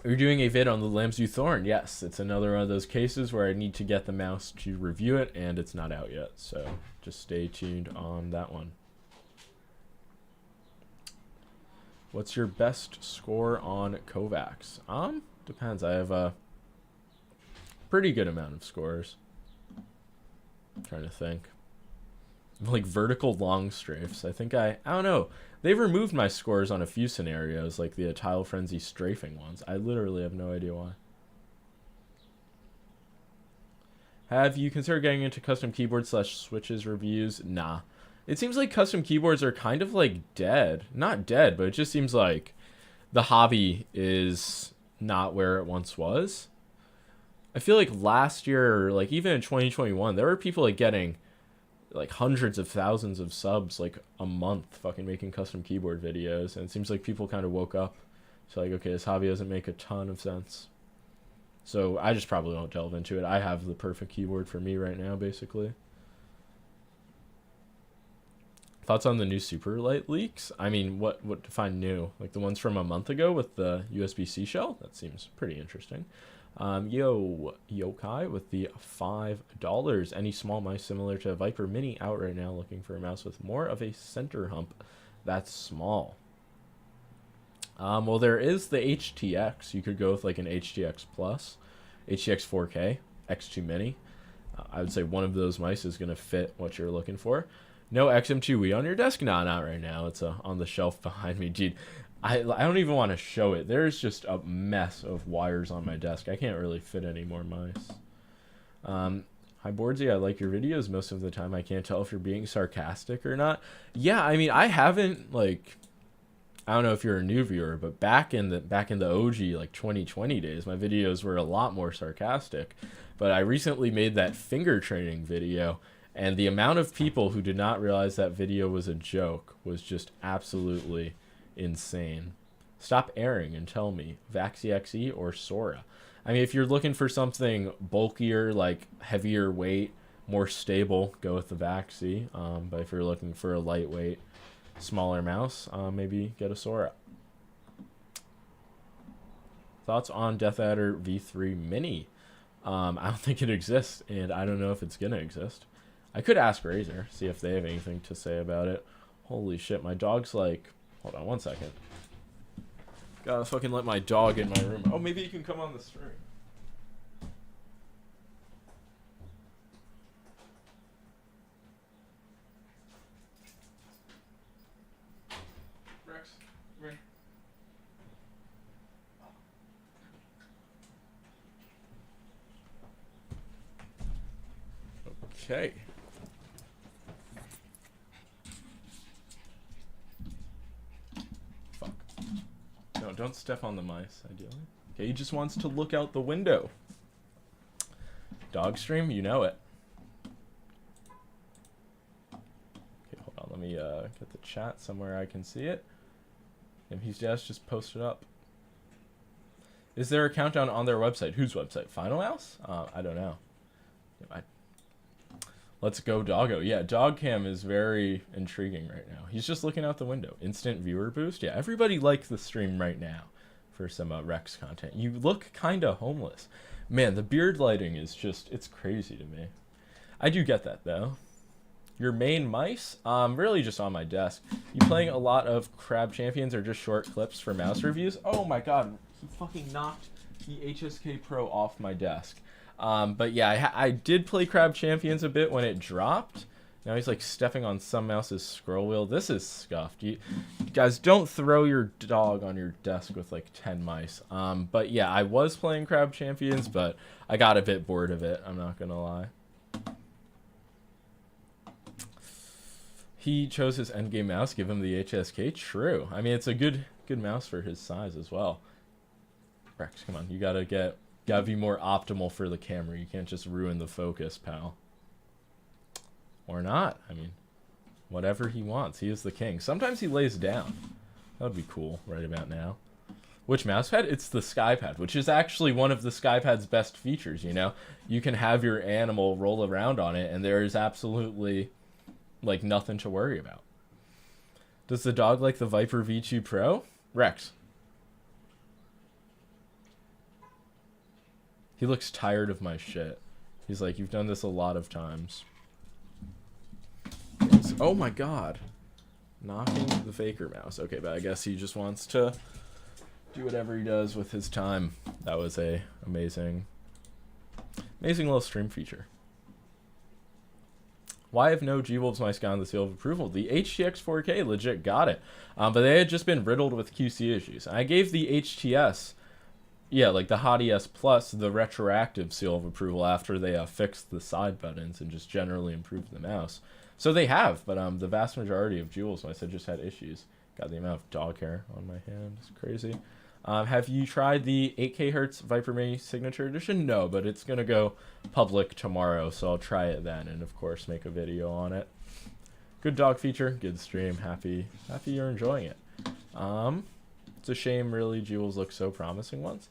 You're doing a vid on the Lamsview Thorn. Yes, it's another one of those cases where I need to get the mouse to review it, and it's not out yet. So just stay tuned on that one. What's your best score on Kovacs? Depends. I have a pretty good amount of scores. I'm trying to think. Like vertical long strafes. I think I don't know. They've removed my scores on a few scenarios, like the Tile Frenzy strafing ones. I literally have no idea why. Have you considered getting into custom keyboard / switches reviews? Nah. It seems like custom keyboards are kind of like dead. Not dead, but it just seems like the hobby is not where it once was. I feel like last year, or like even in 2021, there were people like getting like hundreds of thousands of subs like a month fucking making custom keyboard videos, and it seems like people kind of woke up to like, okay, this hobby doesn't make a ton of sense, so I just probably won't delve into it. I have the perfect keyboard for me right now, basically. Thoughts on the new Superlight leaks? I mean, what define new? Like the ones from a month ago with the USB-C shell? That seems pretty interesting. Yokai with the $5. Any small mice similar to a Viper Mini out right now, looking for a mouse with more of a center hump that's small. Well, there is the HTX. You could go with like an HTX Plus, HTX 4K, X2 Mini. I would say one of those mice is going to fit what you're looking for. No XM2E on your desk? Nah, not right now. It's on the shelf behind me. Dude, I don't even want to show it. There's just a mess of wires on my desk. I can't really fit any more mice. Hi, Boardsy. I like your videos most of the time. I can't tell if you're being sarcastic or not. Yeah, I mean, I haven't, like, I don't know if you're a new viewer, but back in the OG, like, 2020 days, my videos were a lot more sarcastic. But I recently made that finger training video, and the amount of people who did not realize that video was a joke was just absolutely insane. Stop airing and tell me, Vaxi XE or Sora? I mean, if you're looking for something bulkier, like heavier weight, more stable, go with the Vaxi. But if you're looking for a lightweight, smaller mouse, maybe get a Sora. Thoughts on Death Adder V3 Mini? I don't think it exists, and I don't know if it's gonna exist. I could ask Razer, see if they have anything to say about it. Holy shit, my dog's like... Hold on one second. Gotta fucking let my dog in my room. Oh, maybe you can come on the stream. Rex, come here. Okay. No, don't step on the mice, ideally. Okay, he just wants to look out the window. Dog stream, you know it. Okay, hold on, let me get the chat somewhere I can see it. And he's just posted up. Is there a countdown on their website? Whose website? Final House? I don't know. Let's go Doggo. Yeah, Dogcam is very intriguing right now. He's just looking out the window. Instant viewer boost. Yeah, everybody likes the stream right now. for some Rex content. You look kind of homeless. Man, the beard lighting is just, it's crazy to me. I do get that, though. Your main mice? Really just on my desk. You playing a lot of Crab Champions or just short clips for mouse reviews? Oh my god, he fucking knocked the HSK Pro off my desk. But yeah, I did play Crab Champions a bit when it dropped. Now he's like stepping on some mouse's scroll wheel. This is scuffed. You guys, don't throw your dog on your desk with like 10 mice. But yeah, I was playing Crab Champions, but I got a bit bored of it. I'm not gonna lie. He chose his endgame mouse. Give him the HSK. True. I mean, it's a good mouse for his size as well. Rex, come on. You gotta be more optimal for the camera. You can't just ruin the focus, pal. Or not. I mean, whatever he wants. He is the king. Sometimes he lays down. That would be cool right about now. Which mouse pad? It's the SkyPad, which is actually one of the SkyPad's best features, you know? You can have your animal roll around on it, and there is absolutely, like, nothing to worry about. Does the dog like the Viper V2 Pro? Rex. He looks tired of my shit. He's like, you've done this a lot of times. Oh my god. Knocking the Faker mouse. Okay, but I guess he just wants to do whatever he does with his time. That was a amazing little stream feature. Why have no G-Wolves mice gotten the seal of approval? The HTX 4K legit got it. But they had just been riddled with QC issues. I gave the HTS, yeah, like the Hot ES Plus, the retroactive seal of approval after they fixed the side buttons and just generally improved the mouse. So they have, but the vast majority of G-Wolves mice had just had issues. God, the amount of dog hair on my hand is crazy. Have you tried the 8K Hertz Viper Mini Signature Edition? No, but it's going to go public tomorrow, so I'll try it then and, of course, make a video on it. Good dog feature, good stream. Happy you're enjoying it. It's a shame, really, G-Wolves look so promising once.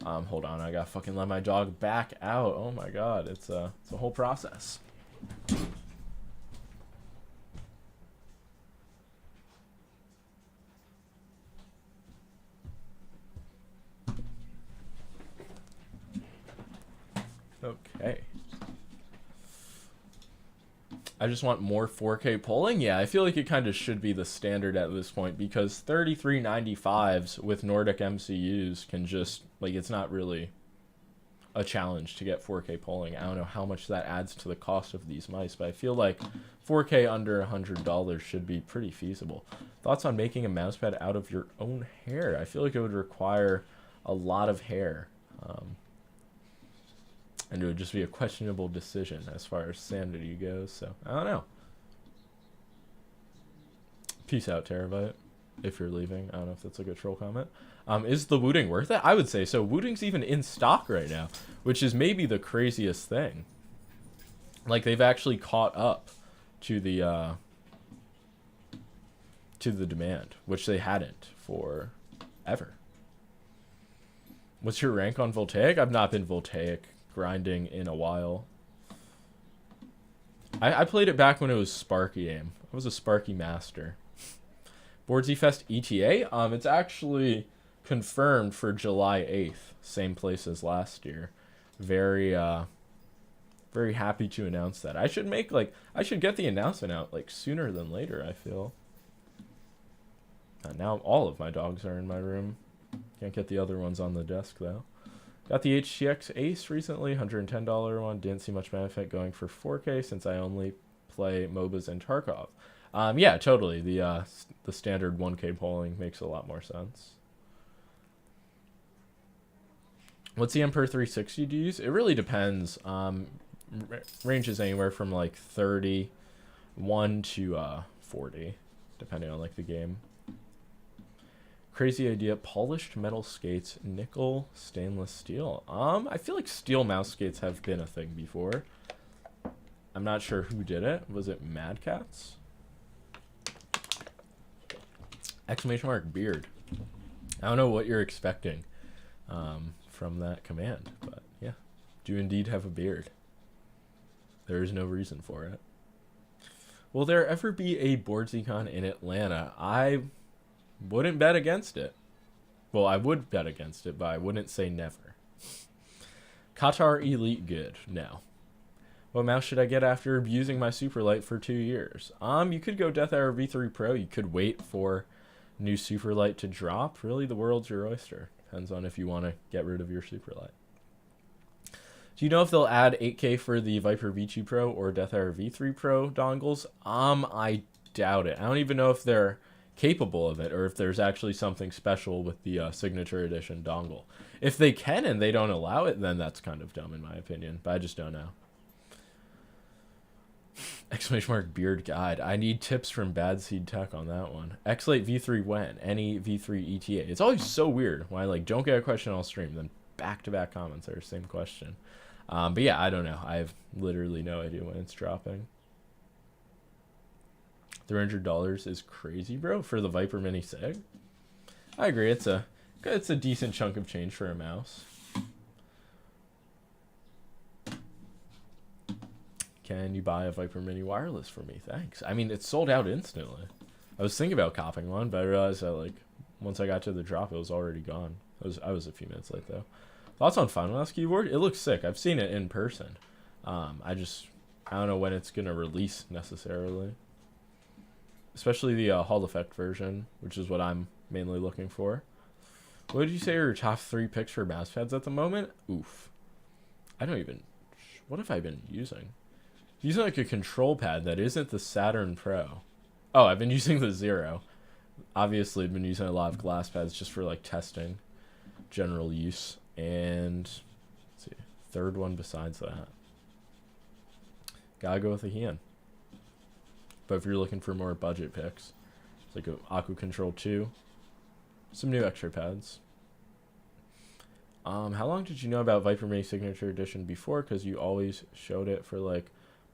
Hold on, I got to fucking let my dog back out. Oh, my God, it's a whole process. Okay. I just want more 4K polling. Yeah, I feel like it kind of should be the standard at this point because 3395s with Nordic MCUs can just, like, it's not really a challenge to get 4K polling. I don't know how much that adds to the cost of these mice, but I feel like 4K under $100 should be pretty feasible. Thoughts on making a mousepad out of your own hair? I feel like it would require a lot of hair. And it would just be a questionable decision as far as sanity goes. So, I don't know. Peace out, Terabyte, if you're leaving. I don't know if that's like a troll comment. Is the Wooting worth it? I would say so. Wooting's even in stock right now, which is maybe the craziest thing. Like, they've actually caught up to the demand, which they hadn't for ever. What's your rank on Voltaic? I've not been Voltaic grinding in a while. I played it back when it was Sparky Aim. I was a Sparky master. Boardsy Fest ETA? It's actually confirmed for July 8th. Same place as last year. Very happy to announce that. I should get the announcement out like sooner than later, I feel. Now all of my dogs are in my room. Can't get the other ones on the desk though. Got the HTX Ace recently, $110 one. Didn't see much benefit going for 4K since I only play MOBAs and Tarkov. Yeah, totally. The standard 1K polling makes a lot more sense. What's the Emperor 360 do you use? It really depends. Ranges anywhere from like 31 to 40, depending on like the game. Crazy idea. Polished metal skates, nickel, stainless steel. I feel like steel mouse skates have been a thing before. I'm not sure who did it. Was it Mad Cats? Exclamation mark beard. I don't know what you're expecting from that command, but yeah. Do indeed have a beard. There is no reason for it. Will there ever be a BoardsEcon in Atlanta? I wouldn't bet against it. Well, I would bet against it, but I wouldn't say never. Qatar Elite good? No. What mouse should I get after abusing my Superlight for 2 years? You could go Death Arrow V3 Pro. You could wait for new Superlight to drop. Really, the world's your oyster. Depends on if you want to get rid of your Superlight. Do you know if they'll add 8K for the Viper V2 Pro or Death Arrow V3 Pro dongles? I doubt it. I don't even know if they're capable of it or if there's actually something special with the Signature Edition dongle. If they can and they don't allow it, then that's kind of dumb in my opinion, but I just don't know. Exclamation mark beard guide. I need tips from Bad Seed Tech on that one. X-Lite V3 when? Any V3 ETA? It's always so weird when I like don't get a question on stream, then back-to-back comments are the same question. But yeah, I don't know. I have literally no idea when it's dropping. $300 is crazy, bro, for the Viper Mini Sig. I agree. It's a decent chunk of change for a mouse. Can you buy a Viper Mini wireless for me? Thanks. I mean, it's sold out instantly. I was thinking about copping one, but I realized that like once I got to the drop, it was already gone. I was a few minutes late though. Thoughts on Finalmouse keyboard? It looks sick. I've seen it in person. I don't know when it's gonna release necessarily. Especially the Hall Effect version, which is what I'm mainly looking for. What did you say are your top 3 picks for mousepads at the moment? Oof. I don't even... What have I been using? Using like a control pad that isn't the Saturn Pro. Oh, I've been using the Zero. Obviously, I've been using a lot of glass pads just for like testing, general use. And let's see, third one besides that. Gotta go with a Heian. But if you're looking for more budget picks, it's like a Aku Control 2, some new extra pads. How long did you know about Viper Mini Signature Edition before? Because you always showed it for like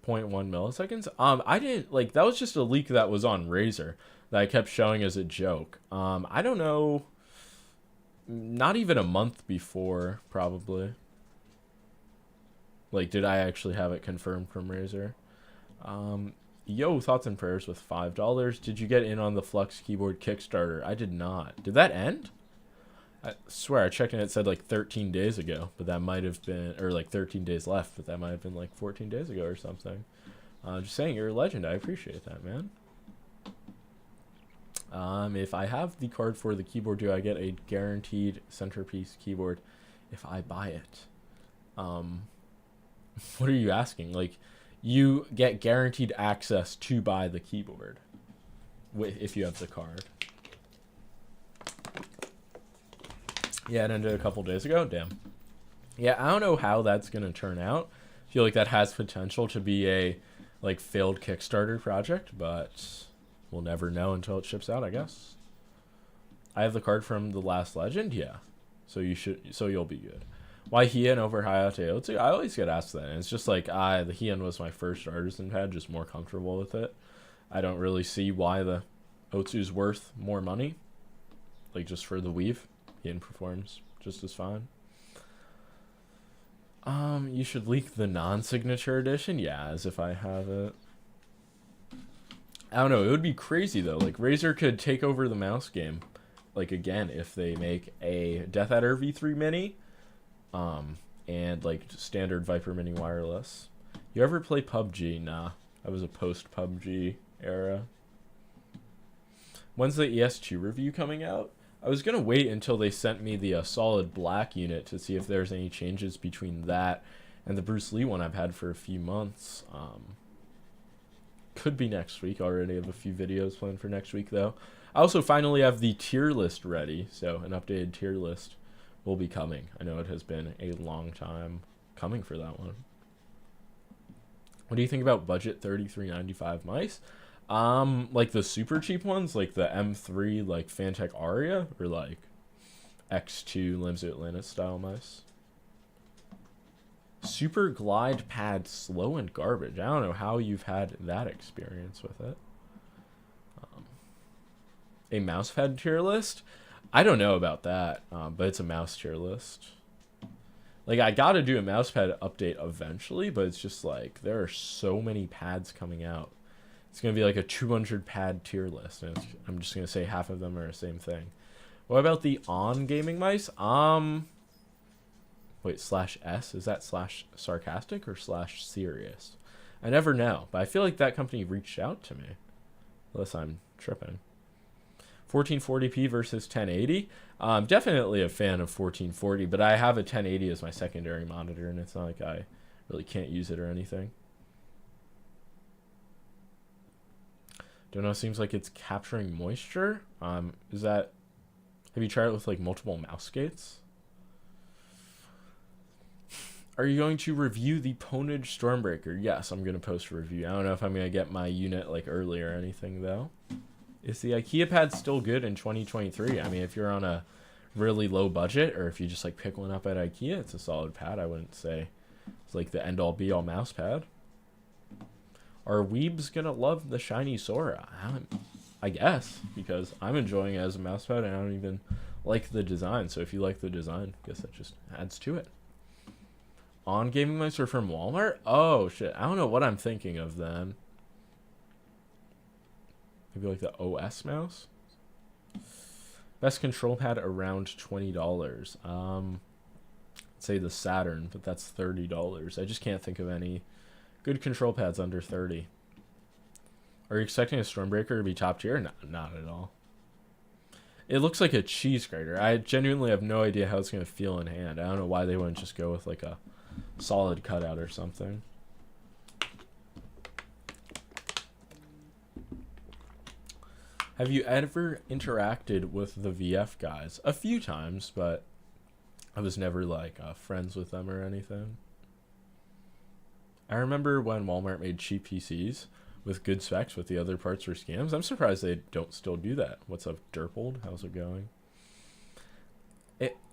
0.1 milliseconds. I didn't like that was just a leak that was on Razer that I kept showing as a joke. I don't know. Not even a month before, probably. Like, did I actually have it confirmed from Razer? Yo, thoughts and prayers with $5. Did you get in on the Flux keyboard Kickstarter? I did not. Did that end? I swear I checked and it said like 13 days ago, but that might have been, or like 13 days left, but that might have been like 14 days ago or something. Just saying, you're a legend. I appreciate that, man. If I have the card for the keyboard, do I get a guaranteed centerpiece keyboard if I buy it? What are you asking? Like, you get guaranteed access to buy the keyboard if you have the card. Yeah, it ended a couple days ago. Damn. Yeah, I don't know how that's going to turn out. I feel like that has potential to be a like failed Kickstarter project, but we'll never know until it ships out, I guess. I have the card from The Last Legend, yeah. So you'll be good. Why Heian over Hayate Otsu? I always get asked that. And it's just like the Heian was my first artisan pad, just more comfortable with it. I don't really see why the Otsu's worth more money. Like just for the weave, Heian performs just as fine. You should leak the non-signature edition? Yeah, as if I have it. I don't know, it would be crazy though. Like Razer could take over the mouse game, like again, if they make a Death Adder V3 Mini, and like standard Viper Mini wireless. You ever play PUBG? Nah, I was a post PUBG era. When's the ES2 review coming out? I was gonna wait until they sent me the solid black unit to see if there's any changes between that and the Bruce Lee one I've had for a few months. Could be next week. Already have a few videos planned for next week though. I also finally have the tier list ready, so an updated tier list will be coming. I know it has been a long time coming for that one. What do you think about budget $33.95 mice? Like the super cheap ones, like the M3, like Fantech Aria, or like X2 Limzo Atlantis style mice? Super glide pad slow and garbage. I don't know how you've had that experience with it. A mouse pad tier list? I don't know about that, but it's a mouse tier list. Like, I gotta do a mouse pad update eventually, but it's just like, there are so many pads coming out. It's gonna be like a 200 pad tier list, and I'm just gonna say half of them are the same thing. What about the On gaming mice? Wait, /S, is that /sarcastic or /serious? I never know, but I feel like that company reached out to me. Unless I'm tripping. 1440p versus 1080. I'm definitely a fan of 1440, but I have a 1080 as my secondary monitor, and it's not like I really can't use it or anything. Don't know, seems like it's capturing moisture. Is that... Have you tried it with like multiple mouse gates? Are you going to review the Ponage Stormbreaker? Yes, I'm going to post a review. I don't know if I'm going to get my unit like early or anything though. Is the IKEA pad still good in 2023? I mean, if you're on a really low budget or if you just like pick one up at IKEA, it's a solid pad. I wouldn't say it's like the end all be all mouse pad. Are weebs going to love the shiny Sora? I guess, because I'm enjoying it as a mouse pad and I don't even like the design. So if you like the design, I guess that just adds to it. On gaming mice are from Walmart? Oh shit, I don't know what I'm thinking of then. Maybe like the OS mouse? Best control pad around $20. I'd say the Saturn, but that's $30. I just can't think of any good control pads under 30. Are you expecting a Stormbreaker to be top tier? No, not at all. It looks like a cheese grater. I genuinely have no idea how it's going to feel in hand. I don't know why they wouldn't just go with like a solid cutout or something. Have you ever interacted with the VF guys? A few times, but I was never like friends with them or anything. I remember when Walmart made cheap PCs with good specs, but the other parts were scams. I'm surprised they don't still do that. What's up, Derpold? How's it going?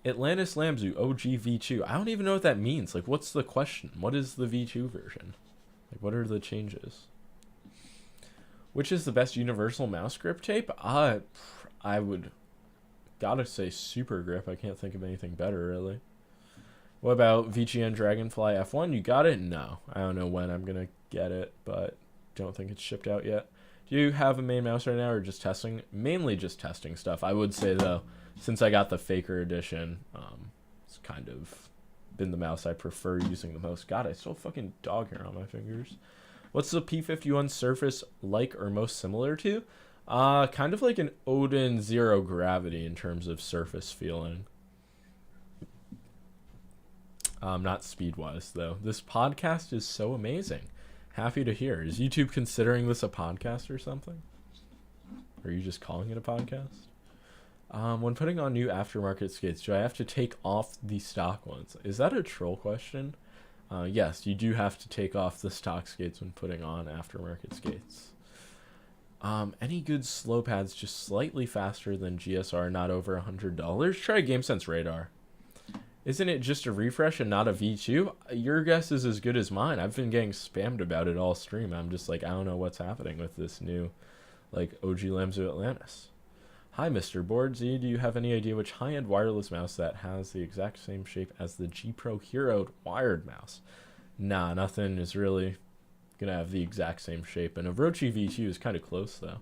Atlantis Lamzu OG V2. I don't even know what that means. Like, what's the question? What is the V2 version? Like, what are the changes? Which is the best universal mouse grip tape? I would gotta say Super Grip. I can't think of anything better, really. What about VGN Dragonfly F1? You got it? No. I don't know when I'm gonna get it, but don't think it's shipped out yet. Do you have a main mouse right now or just testing? Mainly just testing stuff. I would say, though, since I got the Faker edition, it's kind of been the mouse I prefer using the most. God, I still fucking dog hair on my fingers. What's the P51 Surface like or most similar to? Kind of like an Odin Zero Gravity in terms of surface feeling. Not speed-wise, though. This podcast is so amazing. Happy to hear. Is YouTube considering this a podcast or something? Or are you just calling it a podcast? When putting on new aftermarket skates, do I have to take off the stock ones? Is that a troll question? Yes, you do have to take off the stock skates when putting on aftermarket skates. Any good slow pads just slightly faster than GSR, not over $100? Try GameSense Radar. Isn't it just a refresh and not a V2? Your guess is as good as mine. I've been getting spammed about it all stream. I'm just like, I don't know what's happening with this new, like, OG Lamzu Atlantis. Hi, Mr. Boardsy. Do you have any idea which high-end wireless mouse that has the exact same shape as the G Pro Hero wired mouse? Nah, nothing is really gonna have the exact same shape. And Orochi V2 is kind of close, though.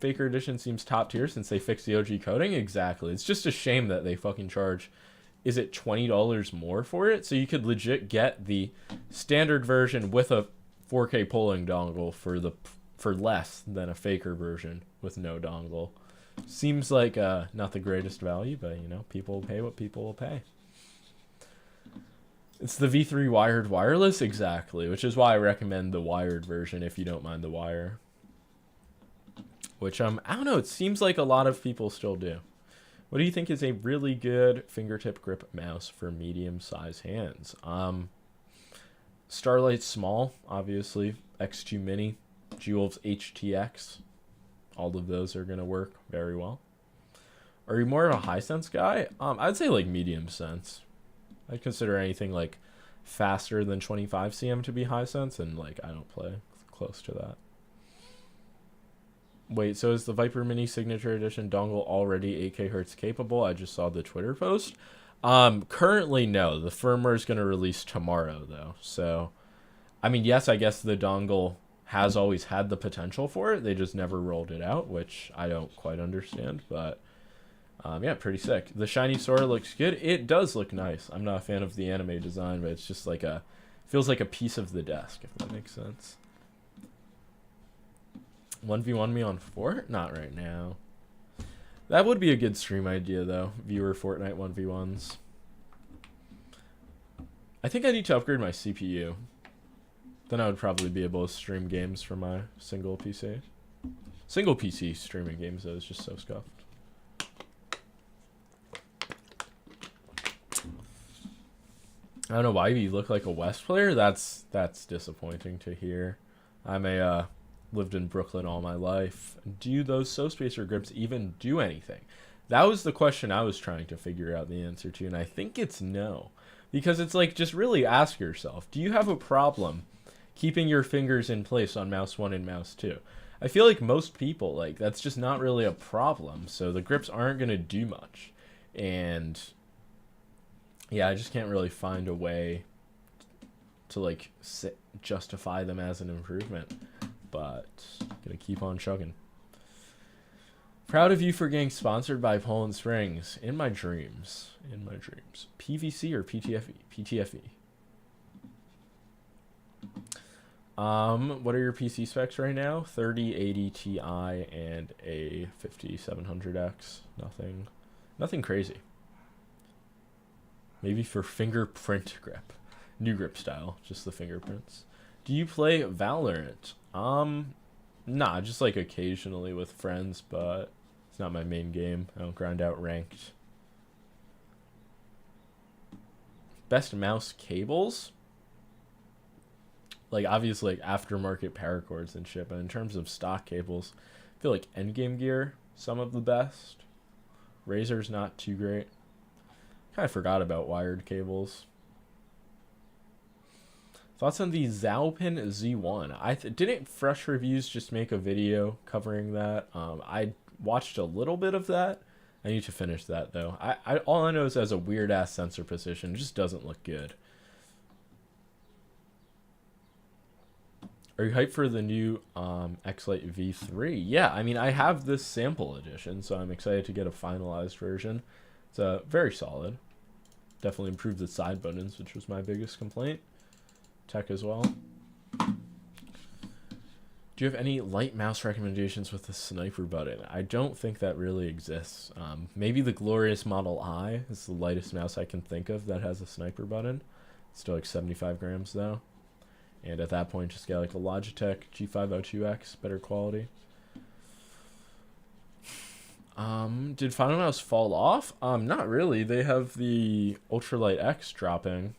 Faker Edition seems top tier since they fixed the OG coding. Exactly. It's just a shame that they fucking charge, is it $20 more for it? So you could legit get the standard version with a 4K polling dongle for less than a Faker version with no dongle. Seems like not the greatest value, but you know, people will pay what people will pay. It's the V3 wired wireless, exactly, which is why I recommend the wired version if you don't mind the wire. Which, I don't know, it seems like a lot of people still do. What do you think is a really good fingertip grip mouse for medium-sized hands? Starlight Small, obviously. X2 Mini. G-Wolves HTX. All of those are going to work very well. Are you more of a Hisense guy? I'd say, like, medium sense. I'd consider anything, like, faster than 25 cm to be Hisense, and, like, I don't play close to that. Wait, so is the Viper Mini Signature Edition dongle already 8K Hertz capable? I just saw the Twitter post. Currently, no. The firmware is going to release tomorrow, though. So, I mean, yes, I guess the dongle has always had the potential for it. They just never rolled it out, which I don't quite understand. But Yeah, pretty sick. The shiny Sora looks good. It does look nice. I'm not a fan of the anime design, but it's just like feels like a piece of the desk, if that makes sense. 1v1 me on Fort? Not right now. That would be a good stream idea, though. Viewer Fortnite 1v1s. I think I need to upgrade my CPU. Then I would probably be able to stream games from my single PC. Single PC streaming games, though, is just so scuffed. I don't know why you look like a West player. That's disappointing to hear. I'm lived in Brooklyn all my life. Do those SoSpacer grips even do anything? That was the question I was trying to figure out the answer to, and I think it's no. Because it's like, just really ask yourself, do you have a problem keeping your fingers in place on mouse 1 and mouse 2? I feel like most people, like, that's just not really a problem, so the grips aren't going to do much. And yeah, I just can't really find a way to, like, justify them as an improvement. But gonna keep on chugging. Proud of you for getting sponsored by Poland Springs. In my dreams. In my dreams. PVC or PTFE? PTFE. What are your PC specs right now? 3080 Ti and a 5700X. Nothing crazy. Maybe for fingerprint grip. New grip style, just the fingerprints. Do you play Valorant? Nah, just like occasionally with friends, but it's not my main game. I don't grind out ranked. Best mouse cables? Like, obviously, like, aftermarket paracords and shit, but in terms of stock cables, I feel like Endgame Gear, some of the best. Razer's not too great. Kind of forgot about wired cables. Thoughts on the Zaopin Z1? Didn't Fresh Reviews just make a video covering that? I watched a little bit of that. I need to finish that, though. All I know is it has a weird-ass sensor position. It just doesn't look good. Are you hyped for the new X-Lite V3? Yeah, I mean, I have this sample edition, so I'm excited to get a finalized version. It's very solid. Definitely improved the side buttons, which was my biggest complaint. Tech as well. Do you have any light mouse recommendations with the sniper button? I don't think that really exists. Maybe the Glorious Model I is the lightest mouse I can think of that has a sniper button. It's still like 75 grams though. And at that point, just get like a Logitech G502X, better quality. Did Final Mouse fall off? Not really. They have the Ultralight X dropping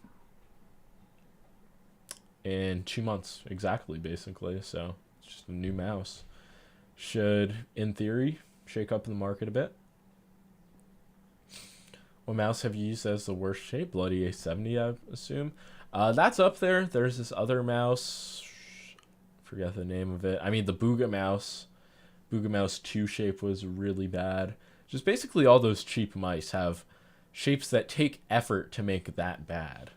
in 2 months exactly, basically. So it's just a new mouse. Should, in theory, shake up the market a bit. What mouse have you used as the worst shape? Bloody A70, I assume. That's up there. There's this other mouse. Forget the name of it. I mean, the Booga mouse. Booga Mouse 2 shape was really bad. Just basically all those cheap mice have shapes that take effort to make that bad.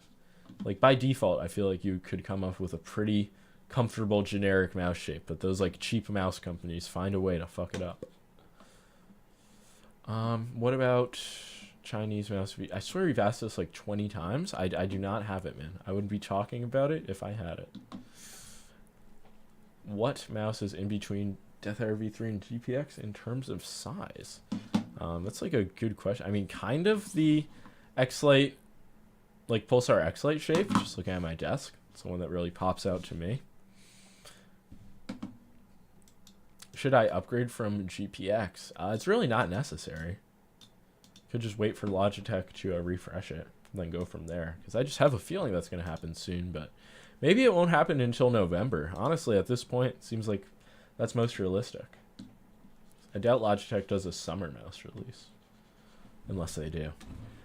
Like, by default, I feel like you could come up with a pretty comfortable generic mouse shape, but those, like, cheap mouse companies find a way to fuck it up. What about Chinese mouse? I swear we've asked this like 20 times. I do not have it, man. I wouldn't be talking about it if I had it. What mouse is in between Deathfire V3 and GPX in terms of size? That's like a good question. I mean, kind of the X-Lite, like Pulsar X-Lite shape, just looking at my desk. It's the one that really pops out to me. Should I upgrade from GPX? It's really not necessary. Could just wait for Logitech to refresh it and then go from there. Because I just have a feeling that's going to happen soon, but maybe it won't happen until November. Honestly, at this point, it seems like that's most realistic. I doubt Logitech does a summer mouse release. Unless they do.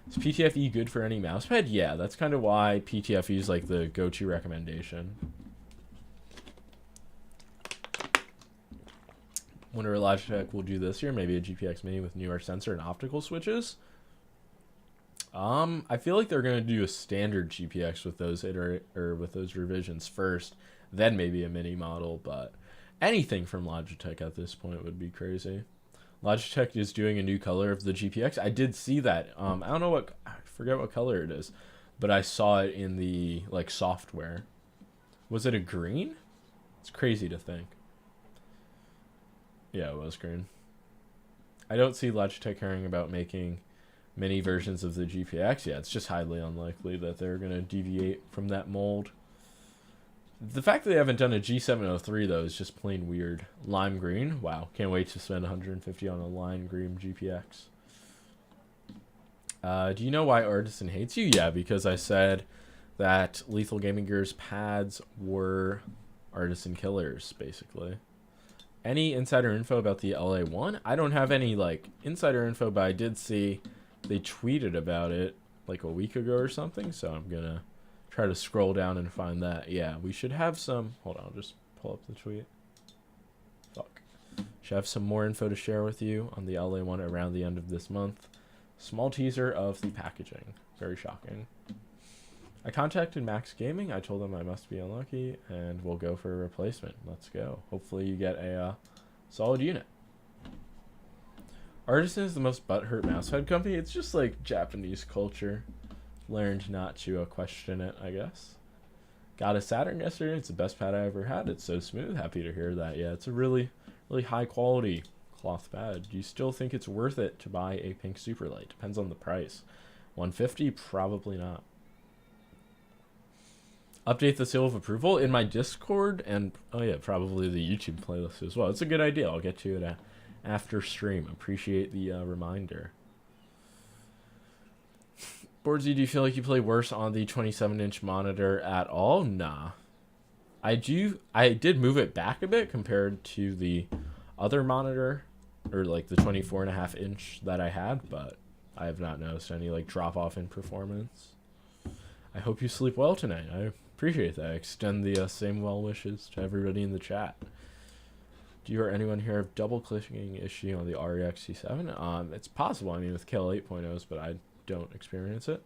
Is PTFE good for any mousepad? Yeah, that's kind of why PTFE is like the go-to recommendation. Wonder what Logitech will do this year. Maybe a GPX Mini with newer sensor and optical switches. I feel like they're gonna do a standard GPX with those with those revisions first, then maybe a mini model. But anything from Logitech at this point would be crazy. Logitech is doing a new color of the GPX. I did see that. I don't know I forget what color it is, but I saw it in the like software. Was it a green? It's crazy to think. Yeah, it was green. I don't see Logitech caring about making many versions of the GPX. Yeah, it's just highly unlikely that they're going to deviate from that mold. The fact that they haven't done a G703 though is just plain weird. Lime green, wow! Can't wait to spend 150 on a lime green GPX. Do you know why Artisan hates you? Yeah, because I said that Lethal Gaming Gear's pads were Artisan killers, basically. Any insider info about the LA1? I don't have any like insider info, but I did see they tweeted about it like a week ago or something, so I'm gonna try to scroll down and find that. Yeah, we should have some. Hold on, I'll just pull up the tweet. Fuck. Should have some more info to share with you on the LA1 around the end of this month. Small teaser of the packaging. Very shocking. I contacted Max Gaming. I told them I must be unlucky, and we'll go for a replacement. Let's go. Hopefully you get a solid unit. Artisan is the most butthurt mousehead company. It's just like Japanese culture. Learned not to question it, I guess. Got a Saturn yesterday. It's the best pad I ever had. It's so smooth. Happy to hear that. Yeah, it's a really high quality cloth pad. Do you still think it's worth it to buy a pink Superlight? Depends on the price. 150? Probably not. Update the seal of approval in my Discord and oh yeah, probably the YouTube playlist as well. It's a good idea. I'll get to it after stream. Appreciate the reminder. Boardsy, do you feel like you play worse on the 27-inch monitor at all? Nah. I did move it back a bit compared to the other monitor, or like the 24.5-inch that I had, but I have not noticed any like drop off in performance. I hope you sleep well tonight. I appreciate that. I extend the same well wishes to everybody in the chat. Do you or anyone here have double clicking issue on the REX C7? It's possible. I mean, with KL 8.0s, but I don't experience it.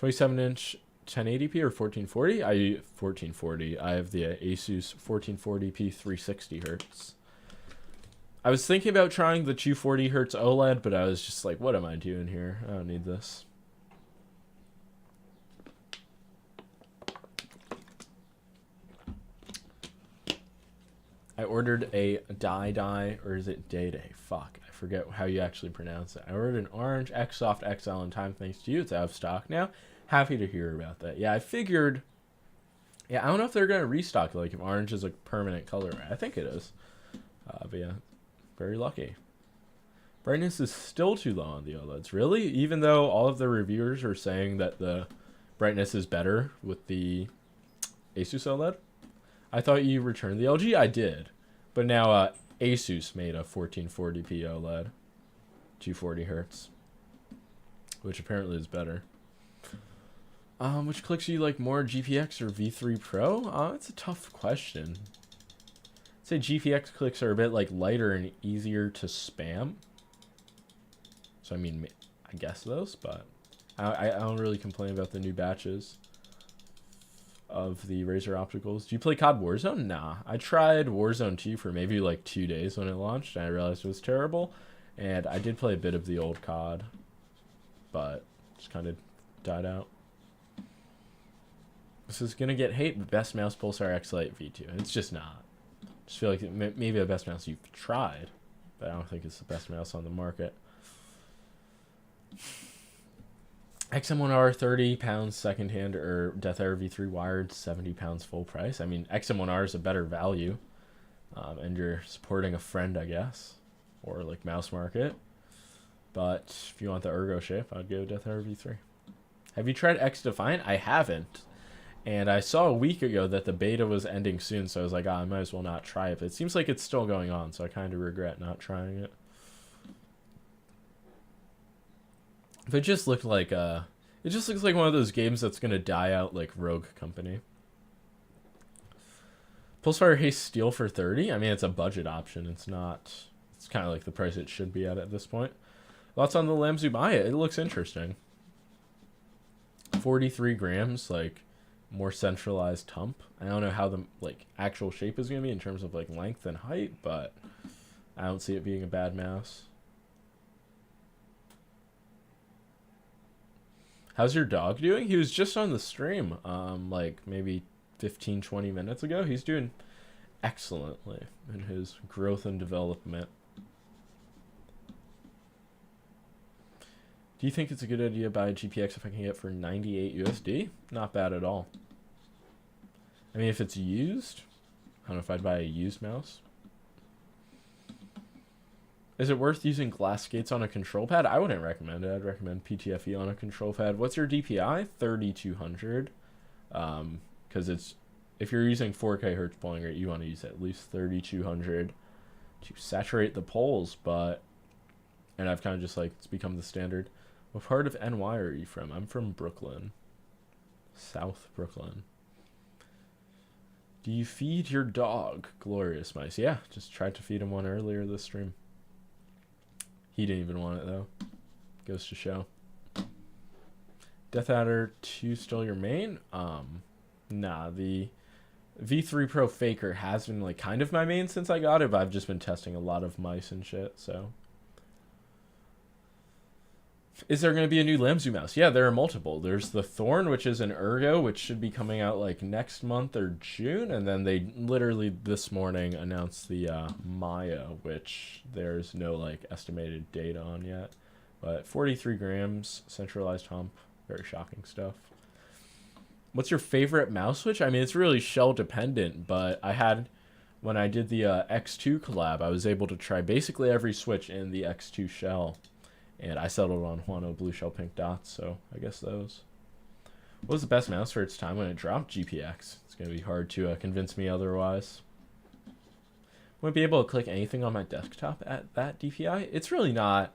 27-inch 1080p or 1440? 1440. I have the Asus 1440p 360 hertz. I was thinking about trying the 240 hertz OLED, but I was just like, what am I doing here? I don't need this. I ordered a die, or is it day? Fuck, I forget how you actually pronounce it. I ordered an orange Xsoft XL in time thanks to you. It's out of stock now. Happy to hear about that. Yeah, I figured. Yeah, I don't know if they're going to restock it, like if orange is a permanent color. I think it is. But yeah, very lucky. Brightness is still too low on the OLEDs. Really? Even though all of the reviewers are saying that the brightness is better with the Asus OLED? I thought you returned the LG. I did. But now Asus made a 1440p OLED. 240 hertz. Which apparently is better. Which clicks you like more, GPX or V3 Pro? It's a tough question. I'd say GPX clicks are a bit like lighter and easier to spam. So I mean, I guess those, but I don't really complain about the new batches of the Razer Opticals. Do you play COD Warzone? Nah. I tried Warzone 2 for maybe like 2 days when it launched, and I realized it was terrible. And I did play a bit of the old COD, but just kind of died out. This is gonna get hate, but best mouse Pulsar X Lite V2. And it's just not. Just feel like maybe the best mouse you've tried, but I don't think it's the best mouse on the market. XM1R 30 pounds secondhand or Death Air V3 wired 70 pounds full price. I mean, XM1R is a better value, and you're supporting a friend, I guess, or like Mouse Market. But if you want the ergo shape, I'd go Death Air V3. Have you tried X Defiant? I haven't, and I saw a week ago that the beta was ending soon, so I was like, I might as well not try it. But it seems like it's still going on, so I kind of regret not trying it. But it just looked like it just looks like one of those games that's gonna die out like Rogue Company. Pulsar Haste Steel for 30. I mean, it's a budget option. It's not. It's kind of like the price it should be at this point. Thoughts on the Lam Zubaya? It looks interesting. 43 grams, like more centralized hump. I don't know how the like actual shape is gonna be in terms of like length and height, but I don't see it being a bad mouse. How's your dog doing? He was just on the stream, like maybe 15-20 minutes ago. He's doing excellently in his growth and development. Do you think it's a good idea to buy a GPX if I can get it for 98 USD? Not bad at all. I mean, if it's used, I don't know if I'd buy a used mouse. Is it worth using glass skates on a control pad? I wouldn't recommend it. I'd recommend PTFE on a control pad. What's your DPI? 3200. Because it's, if you're using 4K hertz polling rate, you want to use at least 3200 to saturate the poles. But, and I've kind of just like, it's become the standard. What part of NY are you from? I'm from Brooklyn. South Brooklyn. Do you feed your dog? Glorious Mice. Yeah, just tried to feed him one earlier this stream. He didn't even want it though. Goes to show. Death Adder 2 still your main? Nah, the V3 Pro Faker has been like kind of my main since I got it, but I've just been testing a lot of mice and shit, so. Is there going to be a new Lamzu mouse? Yeah, there are multiple. There's the Thorn, which is an Ergo, which should be coming out like next month or June. And then they literally this morning announced the Maya, which there's no like estimated data on yet. But 43 grams, centralized hump, very shocking stuff. What's your favorite mouse switch? I mean, it's really shell dependent, but I had, when I did the X2 collab, I was able to try basically every switch in the X2 shell. And I settled on Huano blue shell pink dots, so I guess those. What was the best mouse for its time when it dropped? GPX. It's going to be hard to convince me otherwise. Wouldn't be able to click anything on my desktop at that DPI. It's really not.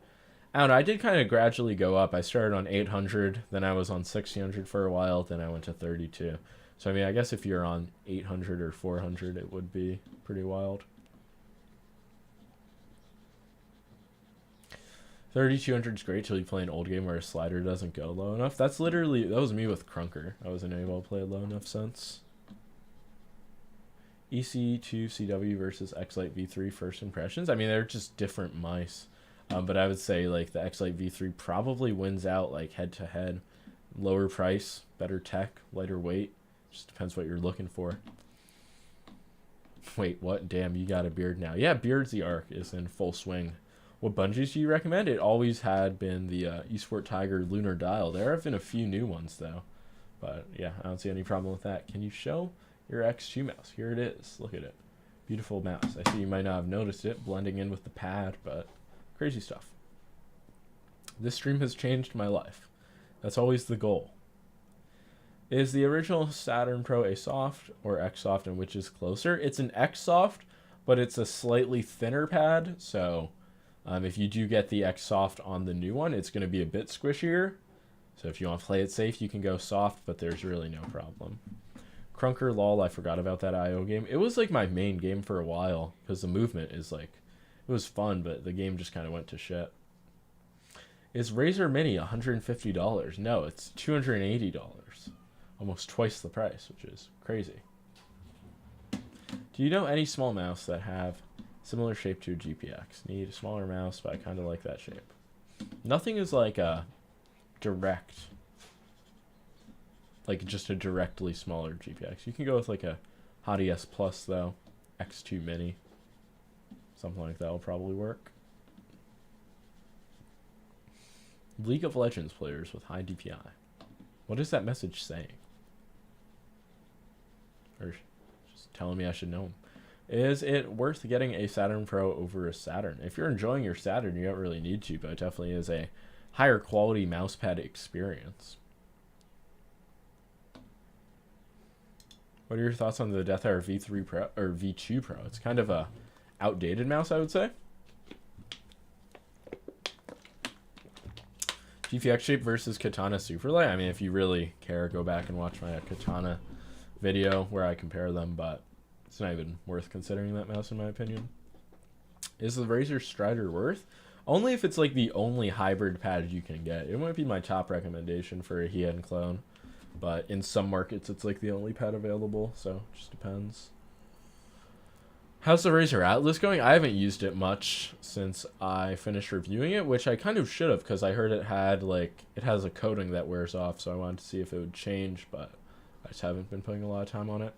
I don't know. I did kind of gradually go up. I started on 800, then I was on 1600 for a while, then I went to 32. So, I mean, I guess if you're on 800 or 400, it would be pretty wild. 3200 is great till you play an old game where a slider doesn't go low enough. That's literally, that was me with Krunker. I wasn't able to play low enough since. EC2CW versus X-Lite V3 first impressions. I mean, they're just different mice. But I would say like the X-Lite V3 probably wins out like head to head. Lower price, better tech, lighter weight. Just depends what you're looking for. Wait, what? Damn, you got a beard now. Yeah, Beards the Arc is in full swing. What bungees do you recommend? It always had been the Esport Tiger Lunar Dial. There have been a few new ones, though. But, yeah, I don't see any problem with that. Can you show your X2 mouse? Here it is. Look at it. Beautiful mouse. I see you might not have noticed it blending in with the pad, but crazy stuff. This stream has changed my life. That's always the goal. Is the original Saturn Pro a soft or X soft, and which is closer? It's an X soft, but it's a slightly thinner pad, so... if you do get the X soft on the new one, it's going to be a bit squishier. So if you want to play it safe, you can go soft, but there's really no problem. Krunker lol, I forgot about that IO game. It was like my main game for a while because the movement is like, it was fun, but the game just kind of went to shit. Is Razer Mini $150? No, it's $280. Almost twice the price, which is crazy. Do you know any small mouse that have similar shape to a GPX? Need a smaller mouse, but I kind of like that shape. Nothing is like a direct, like just a directly smaller GPX. You can go with like a Hottie S Plus though, X2 Mini. Something like that will probably work. League of Legends players with high DPI. What is that message saying? Or just telling me I should know them. Is it worth getting a Saturn Pro over a Saturn? If you're enjoying your Saturn, you don't really need to, but it definitely is a higher quality mousepad experience. What are your thoughts on the Death Adder V3 Pro or V2 Pro? It's kind of a outdated mouse, I would say. GPX shape versus Katana Superlight. I mean, if you really care, go back and watch my Katana video where I compare them, but it's not even worth considering that mouse in my opinion. Is the Razer Strider worth? Only if it's like the only hybrid pad you can get. It might be my top recommendation for a Hien clone, but in some markets it's like the only pad available, so it just depends. How's the Razer Atlas going? I haven't used it much since I finished reviewing it, which I kind of should have because I heard it had like it has a coating that wears off, so I wanted to see if it would change, but I just haven't been putting a lot of time on it.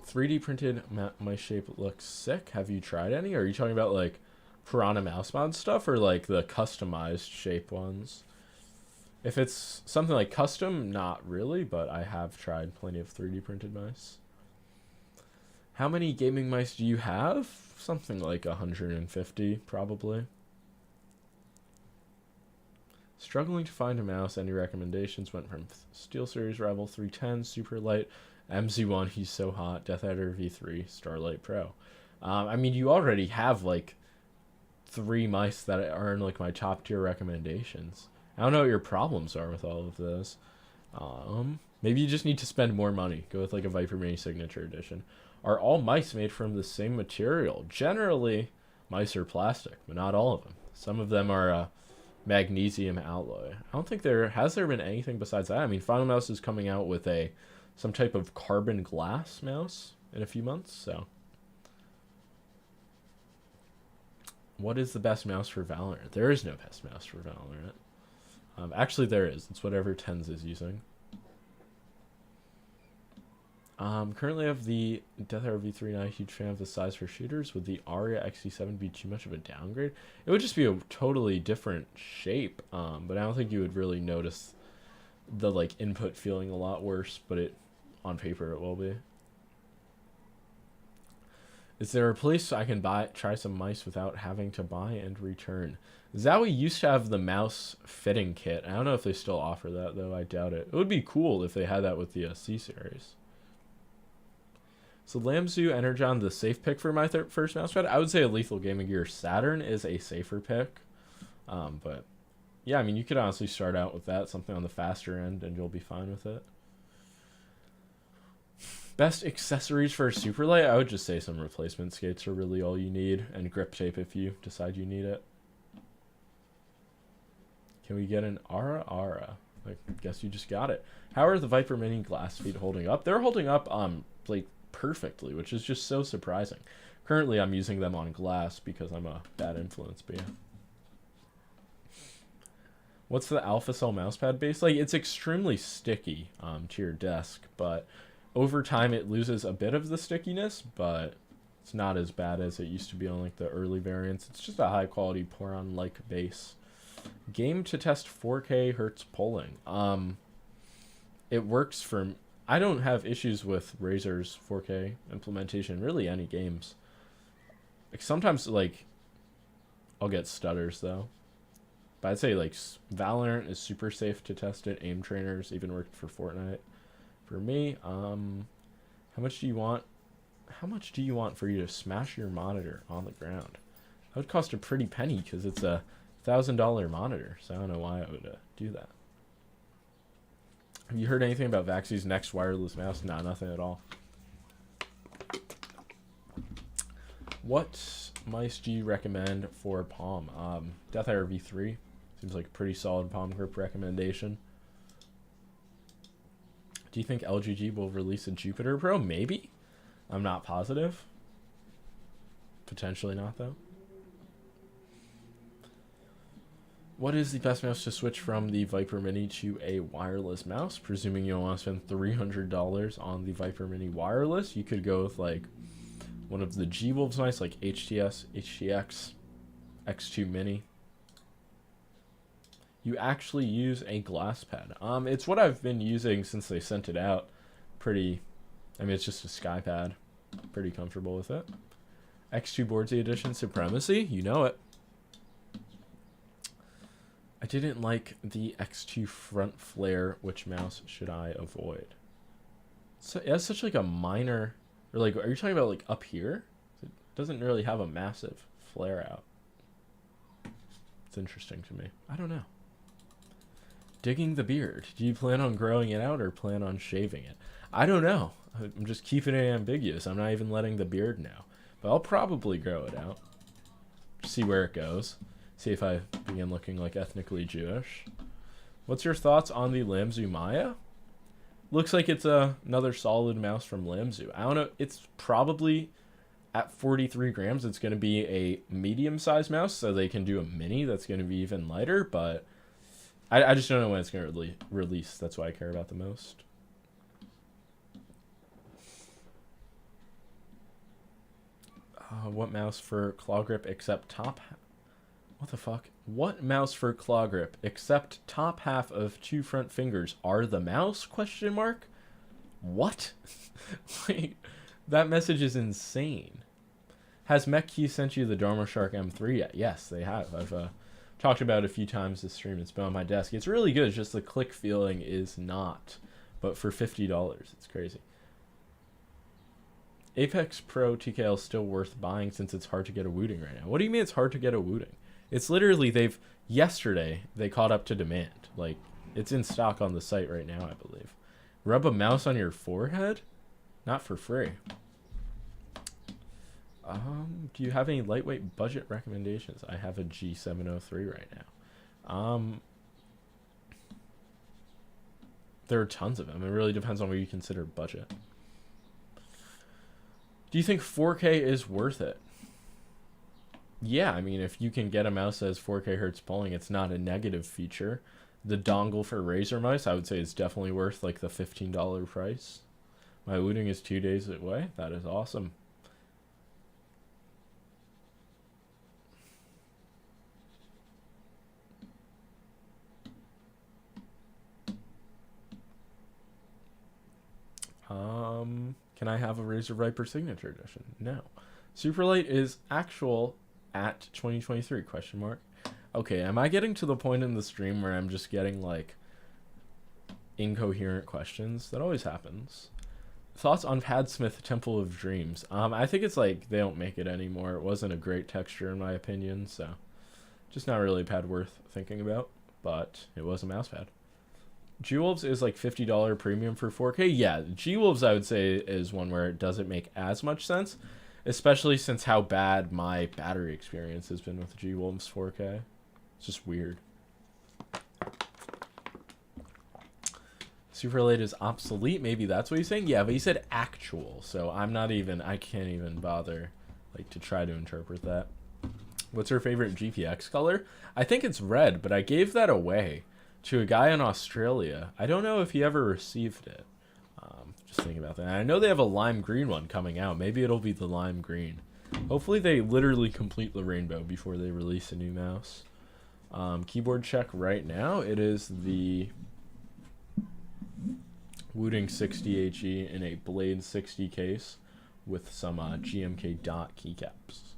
"3D printed mice shape looks sick. Have you tried any? Are you talking about like Piranha mouse mod stuff or like the customized shape ones? If it's something like custom, not really, but I have tried plenty of 3D printed mice. How many gaming mice do you have? Something like 150, probably. Struggling to find a mouse. Any recommendations? Went from SteelSeries Rival 310, Super Light, MZ1, he's so hot, DeathAdder V3, Starlight Pro. I mean, you already have like 3 mice that are in like my top tier recommendations. I don't know what your problems are with all of those. Maybe you just need to spend more money. Go with like a Viper Mini Signature Edition. Are all mice made from the same material? Generally, mice are plastic, but not all of them. Some of them are magnesium alloy. I don't think has there been anything besides that. I mean, Final Mouse is coming out with some type of carbon glass mouse in a few months, so. What is the best mouse for Valorant? There is no best mouse for Valorant. Actually, there is. It's whatever Tens is using. Currently I have the DeathAdder V3, not a huge fan of the size for shooters. Would the Aria XT7 be too much of a downgrade? It would just be a totally different shape, but I don't think you would really notice the like input feeling a lot worse, but on paper it will be. Is there a place I can try some mice without having to buy and return? Zowie used to have the mouse fitting kit. I don't know if they still offer that, though. I doubt it. It would be cool if they had that with the C-Series. So Lamzu Energon, the safe pick for my first mousepad? I would say a Lethal Gaming Gear Saturn is a safer pick. But, yeah, I mean, you could honestly start out with that, something on the faster end, and you'll be fine with it. Best accessories for a Superlight? I would just say some replacement skates are really all you need, and grip tape if you decide you need it. Can we get an Ara? I guess you just got it. How are the Viper Mini glass feet holding up? They're holding up like perfectly, which is just so surprising. Currently, I'm using them on glass because I'm a bad influence, but yeah. What's the Alpha Cell mousepad base like? It's extremely sticky to your desk, but over time it loses a bit of the stickiness, but it's not as bad as it used to be on like the early variants. It's just a high quality Poron-like base. Game to test 4K Hertz polling. It works for. I don't have issues with Razer's 4K implementation. Really, any games. Like sometimes, like I'll get stutters though. But I'd say like Valorant is super safe to test it. Aim trainers even worked for Fortnite. For me, how much do you want? How much do you want for you to smash your monitor on the ground? That would cost a pretty penny because it's a $1,000 monitor, so I don't know why I would do that. Have you heard anything about Vaxi's next wireless mouse? Nah, nothing at all. What mice do you recommend for Palm? DeathAdder V3 seems like a pretty solid palm grip recommendation. Do you think LGG will release a Jupiter Pro? Maybe. I'm not positive. Potentially not, though. What is the best mouse to switch from the Viper Mini to a wireless mouse? Presuming you don't want to spend $300 on the Viper Mini wireless, you could go with like one of the G-Wolves mice, like HTS, HTX, X2 Mini. You actually use a glass pad. It's what I've been using since they sent it out. I mean, it's just a sky pad. Pretty comfortable with it. X2 Boardsy Edition Supremacy, you know it. I didn't like the X2 front flare. Which mouse should I avoid? So it has such like a minor, or like, are you talking about like up here? It doesn't really have a massive flare out. It's interesting to me. I don't know. Digging the beard. Do you plan on growing it out or plan on shaving it? I don't know. I'm just keeping it ambiguous. I'm not even letting the beard know. But I'll probably grow it out. See where it goes. See if I begin looking like ethnically Jewish. What's your thoughts on the Lamzu Maya? Looks like it's another solid mouse from Lamzu. I don't know. It's probably at 43 grams. It's going to be a medium-sized mouse, so they can do a mini that's going to be even lighter. But I just don't know when it's going to release. That's why I care about the most. What mouse for claw grip except top? What the fuck? What mouse for claw grip except top half of 2 front fingers are the mouse? Question mark. What? Like, that message is insane. Has MechKey sent you the Dharma Shark M3 yet? Yes, they have. I've talked about it a few times this stream. It's been on my desk. It's really good. It's just the click feeling is not. But for $50, it's crazy. Apex Pro TKL is still worth buying since it's hard to get a Wooting right now. What do you mean it's hard to get a Wooting? It's literally yesterday they caught up to demand. Like, it's in stock on the site right now, I believe. Rub a mouse on your forehead? Not for free. Do you have any lightweight budget recommendations? I have a G703 right now. There are tons of them. It really depends on what you consider budget. Do you think 4K is worth it? Yeah, I mean, if you can get a mouse that has 4K hertz polling, it's not a negative feature. The dongle for Razer mice, I would say, is definitely worth like the $15 price. My Wooting is 2 days away. That is awesome. Can I have a Razer Viper Signature Edition? No. Superlight is actual at 2023, question mark. Okay, am I getting to the point in the stream where I'm just getting, like, incoherent questions? That always happens. Thoughts on Padsmith Temple of Dreams? I think it's like they don't make it anymore. It wasn't a great texture in my opinion, so just not really a pad worth thinking about, but it was a mouse pad. G-Wolves is like $50 premium for 4K. Yeah, G-Wolves I would say is one where it doesn't make as much sense, especially since how bad my battery experience has been with G-Wolves 4K. It's just weird. Superlight is obsolete. Maybe that's what he's saying. Yeah, but he said actual, so I can't even bother like to try to interpret that. What's your favorite GPX color? I think it's red, but I gave that away to a guy in Australia. I don't know if he ever received it. Just thinking about that. And I know they have a lime green one coming out. Maybe it'll be the lime green. Hopefully they literally complete the rainbow before they release a new mouse. Keyboard check right now. It is the Wooting 60HE in a Blade 60 case with some GMK dot keycaps.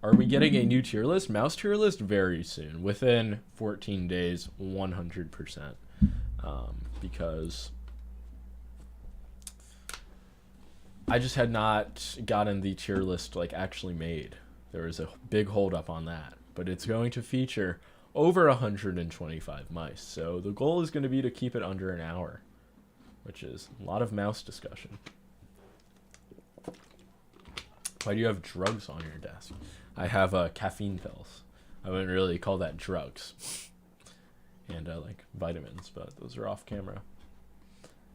Are we getting a new tier list? Mouse tier list very soon. Within 14 days, 100%. Because I just had not gotten the tier list like actually made. There was a big hold up on that. But it's going to feature over 125 mice. So the goal is going to be to keep it under an hour, which is a lot of mouse discussion. Why do you have drugs on your desk? I have caffeine pills. I wouldn't really call that drugs. And like vitamins, but those are off camera.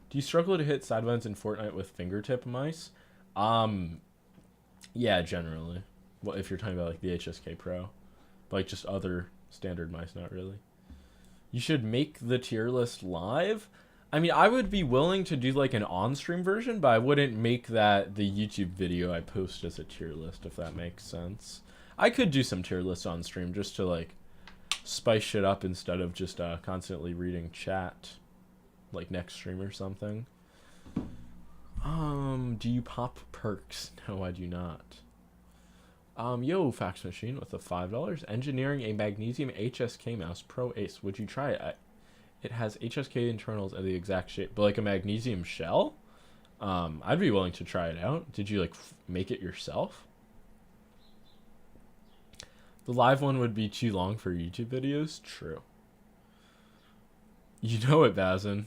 Do you struggle to hit sidelines in Fortnite with fingertip mice? Yeah, generally. Well, if you're talking about like the HSK Pro. But, like just other standard mice, not really. You should make the tier list live. I mean, I would be willing to do like an on-stream version, but I wouldn't make that the YouTube video I post as a tier list, if that makes sense. I could do some tier lists on stream just to like spice shit up instead of just constantly reading chat, like next stream or something. Do you pop perks? No, I do not. Yo, Fax Machine with the $5. Engineering a magnesium HSK mouse Pro Ace. Would you try it? It has HSK internals of the exact shape, but like a magnesium shell? I'd be willing to try it out. Did you like make it yourself? The live one would be too long for YouTube videos? True. You know it, Bazin.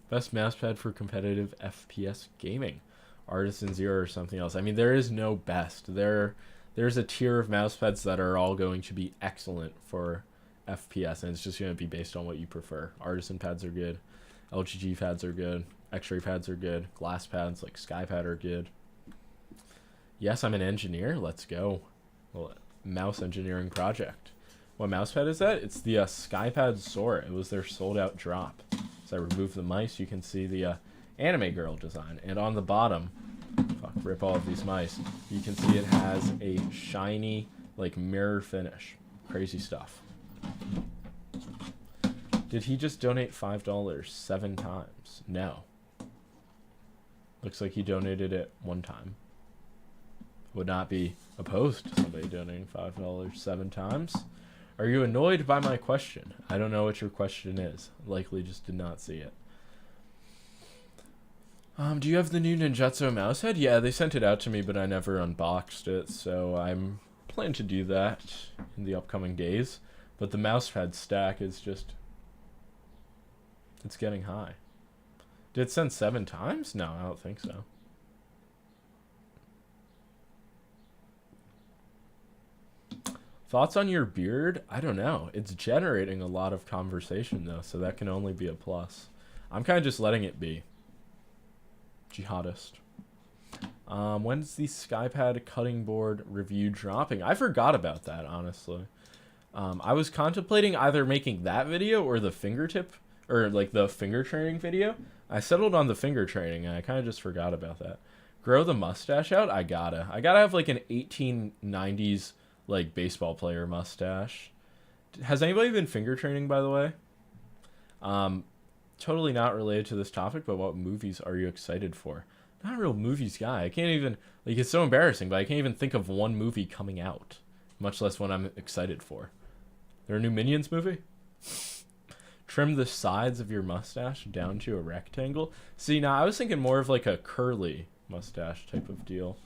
Best mousepad for competitive FPS gaming. Artisan Zero or something else. I mean, there is no best. There's a tier of mousepads that are all going to be excellent for FPS, and it's just going to be based on what you prefer. Artisan pads are good. LGG pads are good. X-ray pads are good. Glass pads like SkyPad are good. Yes, I'm an engineer. Let's go. Well, mouse engineering project. What mouse pad is that? It's the SkyPad Sora. It was their sold out drop. So I remove the mice. You can see the anime girl design. And on the bottom, fuck, rip all of these mice. You can see it has a shiny, like, mirror finish. Crazy stuff. Did he just donate $5 7 times? No. Looks like he donated it 1 time. Would not be opposed to somebody donating $5 7 times. Are you annoyed by my question? I don't know what your question is. Likely just did not see it. Do you have the new Ninjutsu mouse head? Yeah, they sent it out to me, but I never unboxed it, so I'm planning to do that in the upcoming days. But the mouse pad stack is just... it's getting high. Did it send 7 times? No, I don't think so. Thoughts on your beard? I don't know. It's generating a lot of conversation, though, so that can only be a plus. I'm kind of just letting it be. Jihadist. When's the SkyPad cutting board review dropping? I forgot about that, honestly. I was contemplating either making that video or the fingertip, or like the finger training video. I settled on the finger training, and I kind of just forgot about that. Grow the mustache out? I gotta have like an 1890s like baseball player mustache. Has anybody been finger training, by the way? Totally not related to this topic, but what movies are you excited for? Not a real movies guy. I can't even, like, it's so embarrassing, but I can't even think of one movie coming out, much less one I'm excited for. There a new Minions movie? Trim the sides of your mustache down to a rectangle. See, now I was thinking more of like a curly mustache type of deal.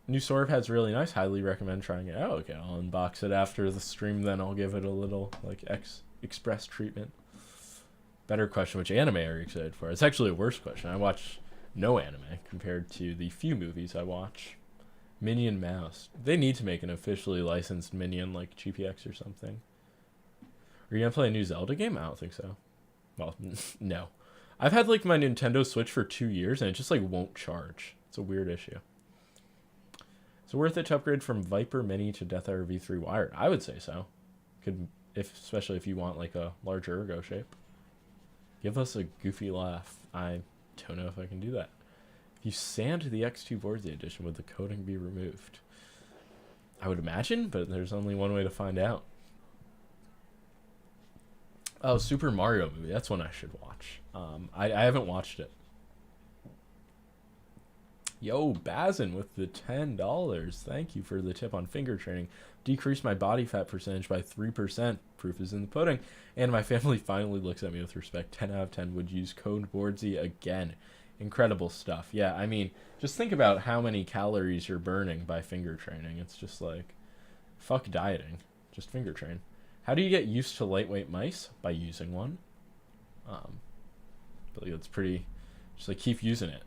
New Sora pad's really nice. Highly recommend trying it out. Okay, I'll unbox it after the stream, then I'll give it a little like express treatment. Better question, which anime are you excited for? It's actually a worse question. I watch no anime compared to the few movies I watch. Minion Mouse. They need to make an officially licensed Minion like GPX or something. Are you gonna play a new Zelda game? I don't think so. Well, no. I've had like my Nintendo Switch for 2 years and it just like won't charge. It's a weird issue. So worth it to upgrade from Viper Mini to Deathfire V3 wired? I would say so. Could, especially if you want like a larger ergo shape. Give us a goofy laugh. I don't know if I can do that. If you sand the X2 Boardsy edition, would the coating be removed? I would imagine, but there's only one way to find out. Oh, Super Mario movie. That's one I should watch. I haven't watched it. Yo, Bazin with the $10. Thank you for the tip on finger training. Decreased my body fat percentage by 3%. Proof is in the pudding. And my family finally looks at me with respect. 10 out of 10 would use code Boardsy again. Incredible stuff. Yeah, I mean, just think about how many calories you're burning by finger training. It's just like, fuck dieting. Just finger train. How do you get used to lightweight mice? By using one. But like, it's pretty, just like keep using it.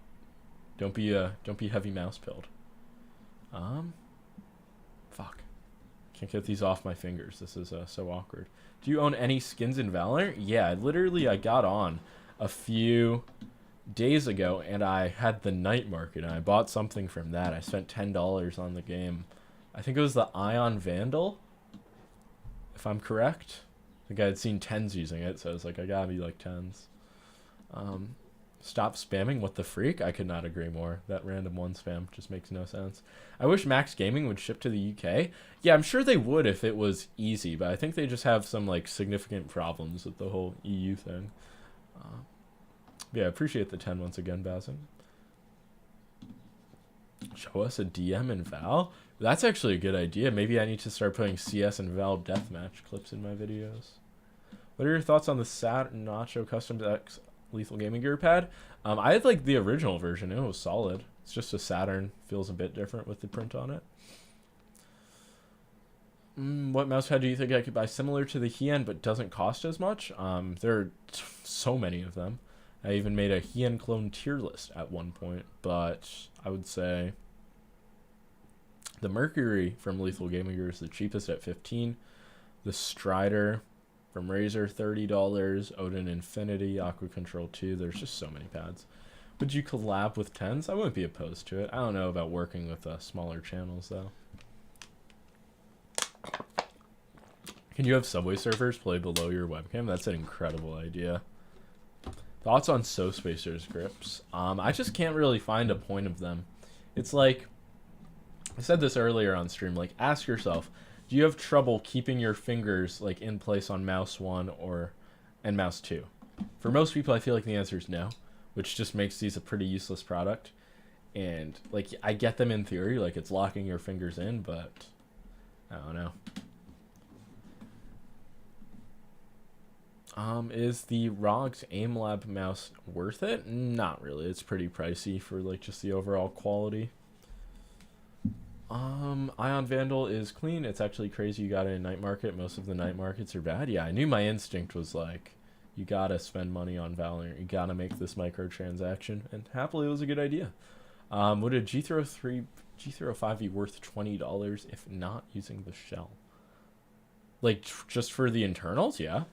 Don't be heavy mouse pilled. Fuck. Can't get these off my fingers. This is so awkward. Do you own any skins in Valorant? Yeah, I got on a few days ago and I had the night market and I bought something from that. I spent $10 on the game. I think it was the Ion Vandal, if I'm correct. I think I had seen 10s using it, so I was like, I gotta be like 10s. Stop spamming, what the freak? I could not agree more. That random one spam just makes no sense. I wish Max Gaming would ship to the UK. Yeah, I'm sure they would if it was easy, but I think they just have some like significant problems with the whole EU thing. Yeah, I appreciate the 10 once again, Bazin. Show us a DM in Val? That's actually a good idea. Maybe I need to start putting CS and Val deathmatch clips in my videos. What are your thoughts on the Saturn Nacho Custom X Lethal Gaming Gear pad? I had like the original version. It was solid. It's just a Saturn. Feels a bit different with the print on it. What mouse pad do you think I could buy similar to the Hien but doesn't cost as much? There are so many of them. I even made a Hien clone tier list at one point, but I would say the Mercury from Lethal Gaming Gear is the cheapest at 15. The Strider from Razer, $30. Odin Infinity, Aqua Control 2. There's just so many pads. Would you collab with Tens? I wouldn't be opposed to it. I don't know about working with smaller channels, though. Can you have Subway Surfers play below your webcam? That's an incredible idea. Thoughts on SoSpacer's grips? I just can't really find a point of them. It's like, I said this earlier on stream, like, ask yourself, do you have trouble keeping your fingers, like, in place on mouse 1 and mouse 2? For most people, I feel like the answer is no, which just makes these a pretty useless product. And, like, I get them in theory, like, it's locking your fingers in, but I don't know. Is the ROG's AimLab mouse worth it? Not really. It's pretty pricey for, like, just the overall quality. Ion Vandal is clean. It's actually crazy you got it in night market. Most of the night markets are bad. Yeah, I knew my instinct was like, you gotta spend money on Valorant. You gotta make this microtransaction. And happily, it was a good idea. Would a G305 be worth $20 if not using the shell? Like, just for the internals? Yeah.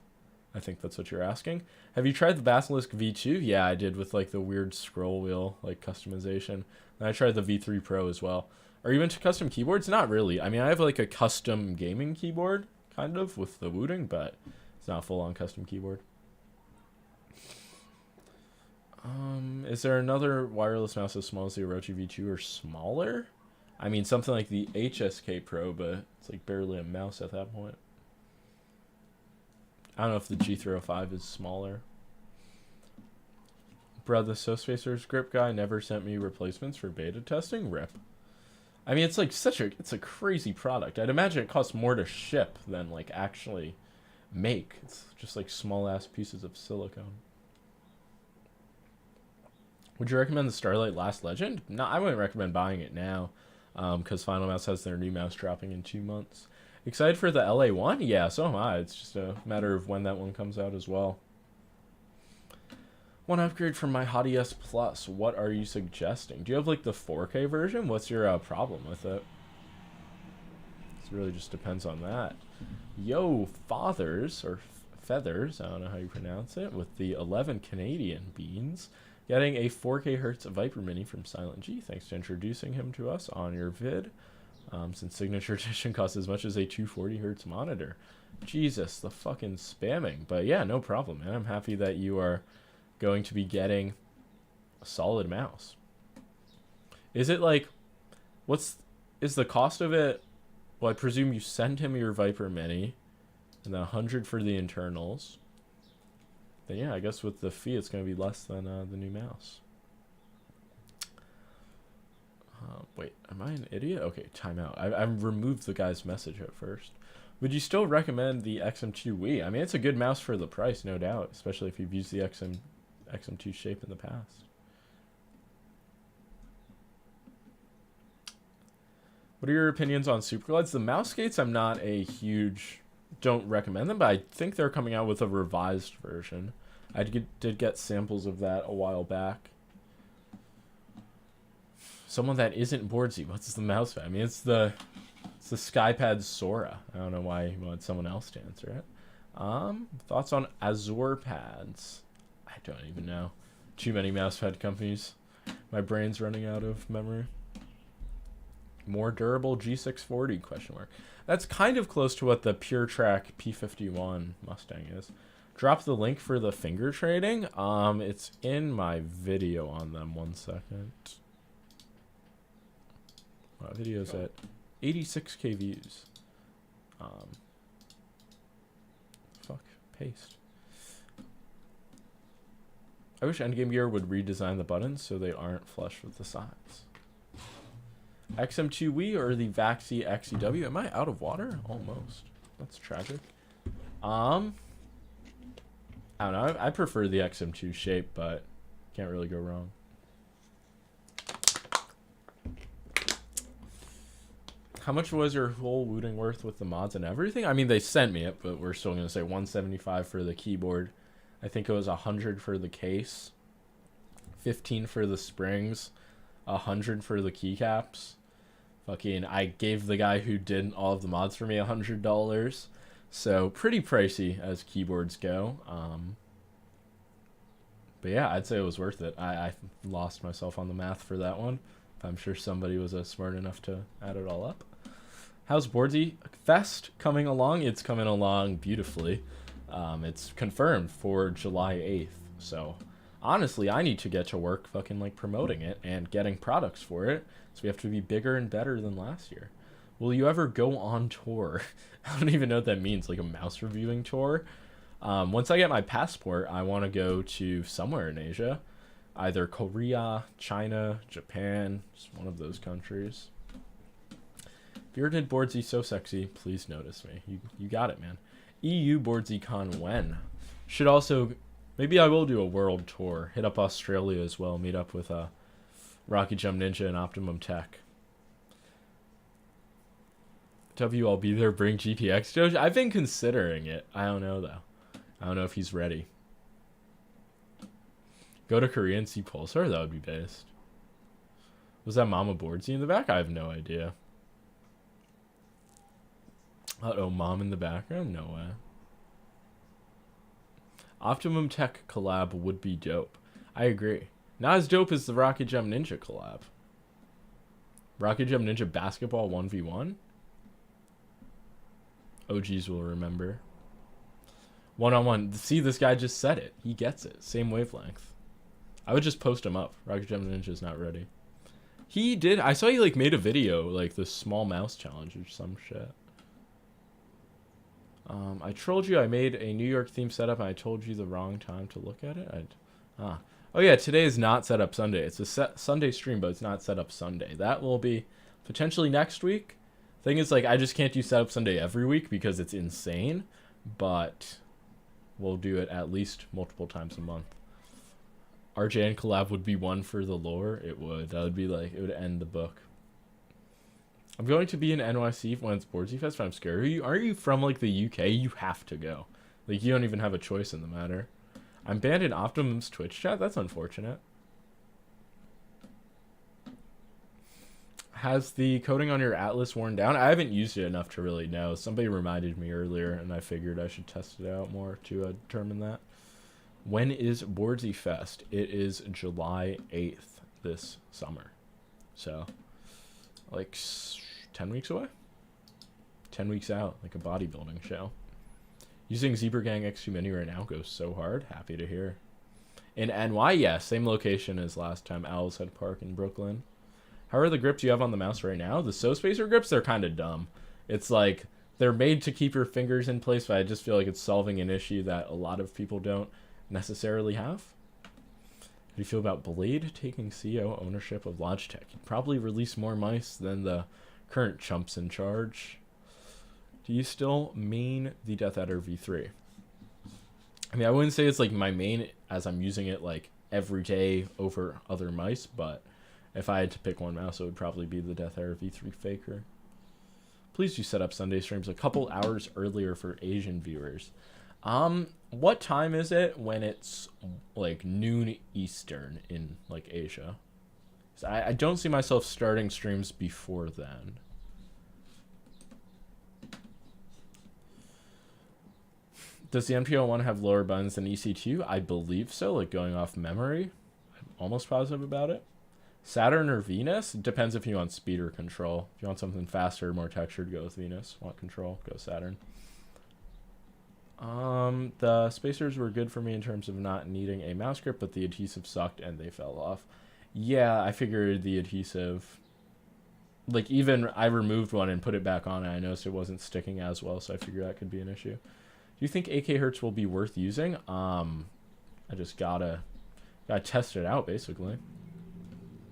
I think that's what you're asking. Have you tried the Basilisk V2? Yeah, I did with, like, the weird scroll wheel, like, customization. And I tried the V3 Pro as well. Are you into custom keyboards? Not really. I mean, I have, like, a custom gaming keyboard, kind of, with the Wooting, but it's not a full-on custom keyboard. Is there another wireless mouse as small as the Orochi V2 or smaller? I mean, something like the HSK Pro, but it's, like, barely a mouse at that point. I don't know if the G305 is smaller. Bruh, the SoSpacer's grip guy never sent me replacements for beta testing. Rip. I mean, it's like it's a crazy product. I'd imagine it costs more to ship than, like, actually make. It's just like small ass pieces of silicone. Would you recommend the Starlight Last Legend? No, I wouldn't recommend buying it now, because Final Mouse has their new mouse dropping in 2 months. Excited for the LA one? Yeah, so am I. It's just a matter of when that one comes out as well. One upgrade from my Hottie S Plus. What are you suggesting? Do you have, like, the 4K version? What's your problem with it? It really just depends on that. Yo, Fathers, or Feathers, I don't know how you pronounce it, with the 11 Canadian beans. Getting a 4K Hertz Viper Mini from Silent G. Thanks to introducing him to us on your vid. Since Signature Edition costs as much as a 240 Hertz monitor. Jesus, the fucking spamming. But yeah, no problem, man. I'm happy that you are going to be getting a solid mouse. Is it like, is the cost of it? Well, I presume you send him your Viper Mini, and then 100 for the internals. Then yeah, I guess with the fee, it's going to be less than the new mouse. Wait, am I an idiot? Okay, timeout. I removed the guy's message at first. Would you still recommend the XM2 Wii? I mean, it's a good mouse for the price, no doubt, especially if you've used the XM2 shape in the past. What are your opinions on Superglides? The mouse skates, I'm not a huge... don't recommend them, but I think they're coming out with a revised version. I did get samples of that a while back. Someone that isn't Boardsy. What's the mouse? I mean, it's the SkyPad Sora. I don't know why you want someone else to answer it. Thoughts on Azure pads? I don't even know. Too many mousepad companies. My brain's running out of memory. More durable G640 ? That's kind of close to what the PureTrack P51 Mustang is. Drop the link for the finger trading. It's in my video on them. 1 second. My video's at 86k views. Fuck, paste. I wish Endgame Gear would redesign the buttons so they aren't flush with the sides. XM2 Wii or the Vaxi XEW? Am I out of water? Almost. That's tragic. I don't know. I prefer the XM2 shape, but can't really go wrong. How much was your whole Wooting worth with the mods and everything? I mean, they sent me it, but we're still going to say $175 for the keyboard. I think it was $100 for the case, $15 for the springs, $100 for the keycaps. Fucking, I gave the guy who did all of the mods for me $100. So pretty pricey as keyboards go. But yeah, I'd say it was worth it. I lost myself on the math for that one. I'm sure somebody was smart enough to add it all up. How's Boardsy Fest coming along? It's coming along beautifully. It's confirmed for July 8th. So honestly, I need to get to work fucking like promoting it and getting products for it. So we have to be bigger and better than last year. Will you ever go on tour? I don't even know what that means, like a mouse reviewing tour. Once I get my passport, I want to go to somewhere in Asia, either Korea, China, Japan, just one of those countries. Bearded Boardsy so sexy, please notice me. You got it, man. EU BoardsyCon when? Should also, maybe I will do a world tour. Hit up Australia as well. Meet up with Rocky Jump Ninja and Optimum Tech. W, I'll be there. Bring GTX. Joe, I've been considering it. I don't know though. I don't know if he's ready. Go to Korea and see Pulsar? That would be based. Was that Mama Boardsy in the back? I have no idea. Uh-oh, Mom in the background? No way. Optimum Tech collab would be dope. I agree. Not as dope as the Rocket Jump Ninja collab. Rocket Jump Ninja Basketball 1v1? OGs will remember. One-on-one. See, this guy just said it. He gets it. Same wavelength. I would just post him up. Rocket Jump Ninja's not ready. He did. I saw he like made a video, like the small mouse challenge or some shit. I trolled you. I made a New York theme setup, and I told you the wrong time to look at it. Oh yeah, today is not setup Sunday. It's a Sunday stream, but it's not setup Sunday. That will be potentially next week. Thing is, like, I just can't do setup Sunday every week because it's insane. But we'll do it at least multiple times a month. RJN collab would be one for the lore. It would. That would be like, it would end the book. I'm going to be in NYC when it's Boardsy Fest, but I'm scared. Aren't you from, like, the UK? You have to go. Like, you don't even have a choice in the matter. I'm banned in Optimum's Twitch chat? That's unfortunate. Has the coating on your Atlas worn down? I haven't used it enough to really know. Somebody reminded me earlier, and I figured I should test it out more to determine that. When is Boardsy Fest? It is July 8th this summer. So, like 10 weeks away? 10 weeks out, like a bodybuilding show. Using Zebra Gang X2 Mini right now goes so hard. Happy to hear. In NY, yeah, same location as last time, Owl's Head Park in Brooklyn. How are the grips you have on the mouse right now? The SoSpacer grips, they're kind of dumb. It's like, they're made to keep your fingers in place, but I just feel like it's solving an issue that a lot of people don't necessarily have. How do you feel about Blade taking CEO ownership of Logitech? He'd probably release more mice than the current chumps in charge. Do you still main the Death Adder V3? I mean, I wouldn't say it's like my main as I'm using it like every day over other mice, but if I had to pick one mouse, it would probably be the Death Adder V3 Faker. Please do set up Sunday streams a couple hours earlier for Asian viewers. What time is it when it's like noon Eastern in like Asia? So I don't see myself starting streams before then. Does the NPO1 have lower buttons than EC2? I believe so, like going off memory. I'm almost positive about it. Saturn or Venus? Depends if you want speed or control. If you want something faster, more textured, go with Venus. Want control, go Saturn. The spacers were good for me in terms of not needing a mouse grip, but the adhesive sucked and they fell off. Yeah, I figured the adhesive, like even I removed one and put it back on and I noticed it wasn't sticking as well, so I figured that could be an issue. Do you think 8K Hertz will be worth using? I just gotta test it out basically.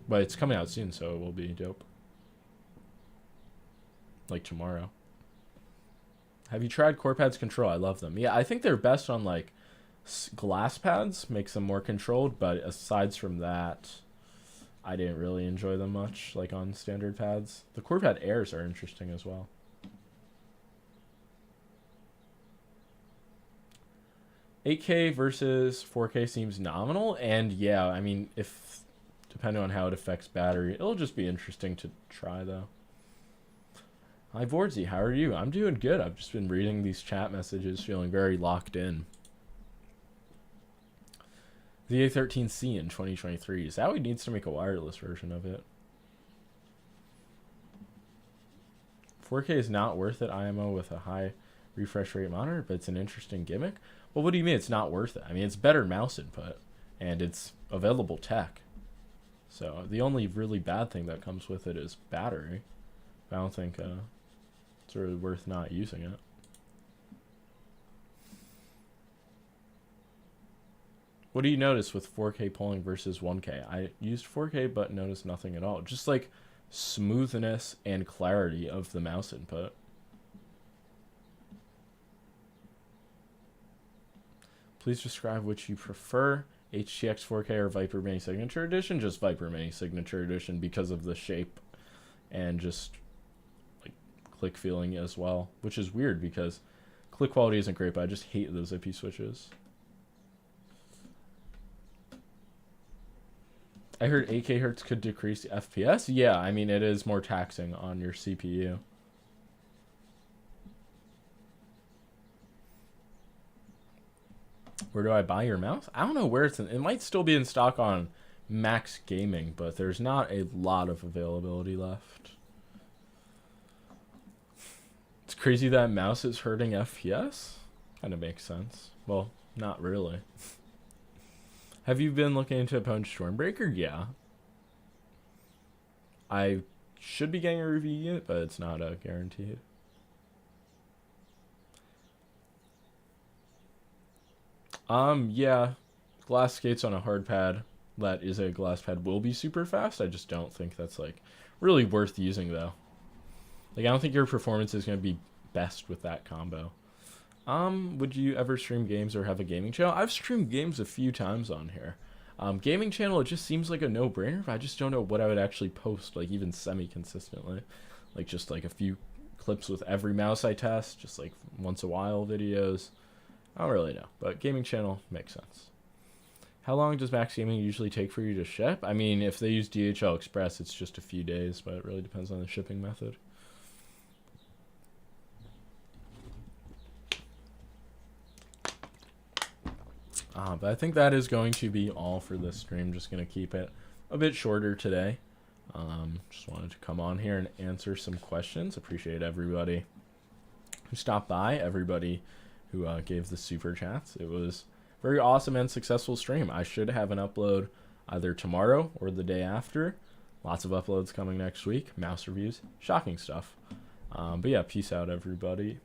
But it's coming out soon, so it will be dope. Like tomorrow. Have you tried CorePads Control? I love them. Yeah, I think they're best on like glass pads. Makes them more controlled, but aside from that, I didn't really enjoy them much like on standard pads. The CorePad Airs are interesting as well. $8K versus 4K seems nominal, and yeah, I mean, if depending on how it affects battery, it'll just be interesting to try though. Hi, Vordsy. How are you? I'm doing good. I've just been reading these chat messages, feeling very locked in. The A13C in 2023. Zowie needs to make a wireless version of it. 4K is not worth it, IMO, with a high refresh rate monitor, but it's an interesting gimmick. Well, what do you mean it's not worth it? I mean, it's better mouse input, and it's available tech. So the only really bad thing that comes with it is battery. I don't think it's really worth not using it. What do you notice with 4K polling versus 1K? I used 4K but noticed nothing at all. Just like smoothness and clarity of the mouse input. Please describe which you prefer, HTX 4K or Viper Mini Signature Edition. Just Viper Mini Signature Edition because of the shape and just like click feeling as well, which is weird because click quality isn't great, but I just hate those IP switches. I heard 8K hertz could decrease the FPS. Yeah, I mean, it is more taxing on your CPU. Where do I buy your mouse? I don't know where it's in. It might still be in stock on Max Gaming, but there's not a lot of availability left. It's crazy that mouse is hurting FPS. Kind of makes sense. Well, not really. Have you been looking into Opponent Stormbreaker? Yeah. I should be getting a review unit, but it's not guaranteed. Yeah. Glass skates on a hard pad that is a glass pad will be super fast. I just don't think that's like really worth using though. Like I don't think your performance is going to be best with that combo. Would you ever stream games or have a gaming channel? I've streamed games a few times on here. Gaming channel, it just seems like a no-brainer, but I just don't know what I would actually post, like even semi-consistently. Like just like a few clips with every mouse I test, just like once a while videos. I don't really know, but gaming channel makes sense. How long does Max Gaming usually take for you to ship? I mean, if they use DHL Express, it's just a few days, but it really depends on the shipping method. But I think that is going to be all for this stream. Just going to keep it a bit shorter today. Just wanted to come on here and answer some questions. Appreciate everybody who stopped by, everybody who gave the super chats. It was a very awesome and successful stream. I should have an upload either tomorrow or the day after. Lots of uploads coming next week. Mouse reviews. Shocking stuff. But yeah, peace out, everybody.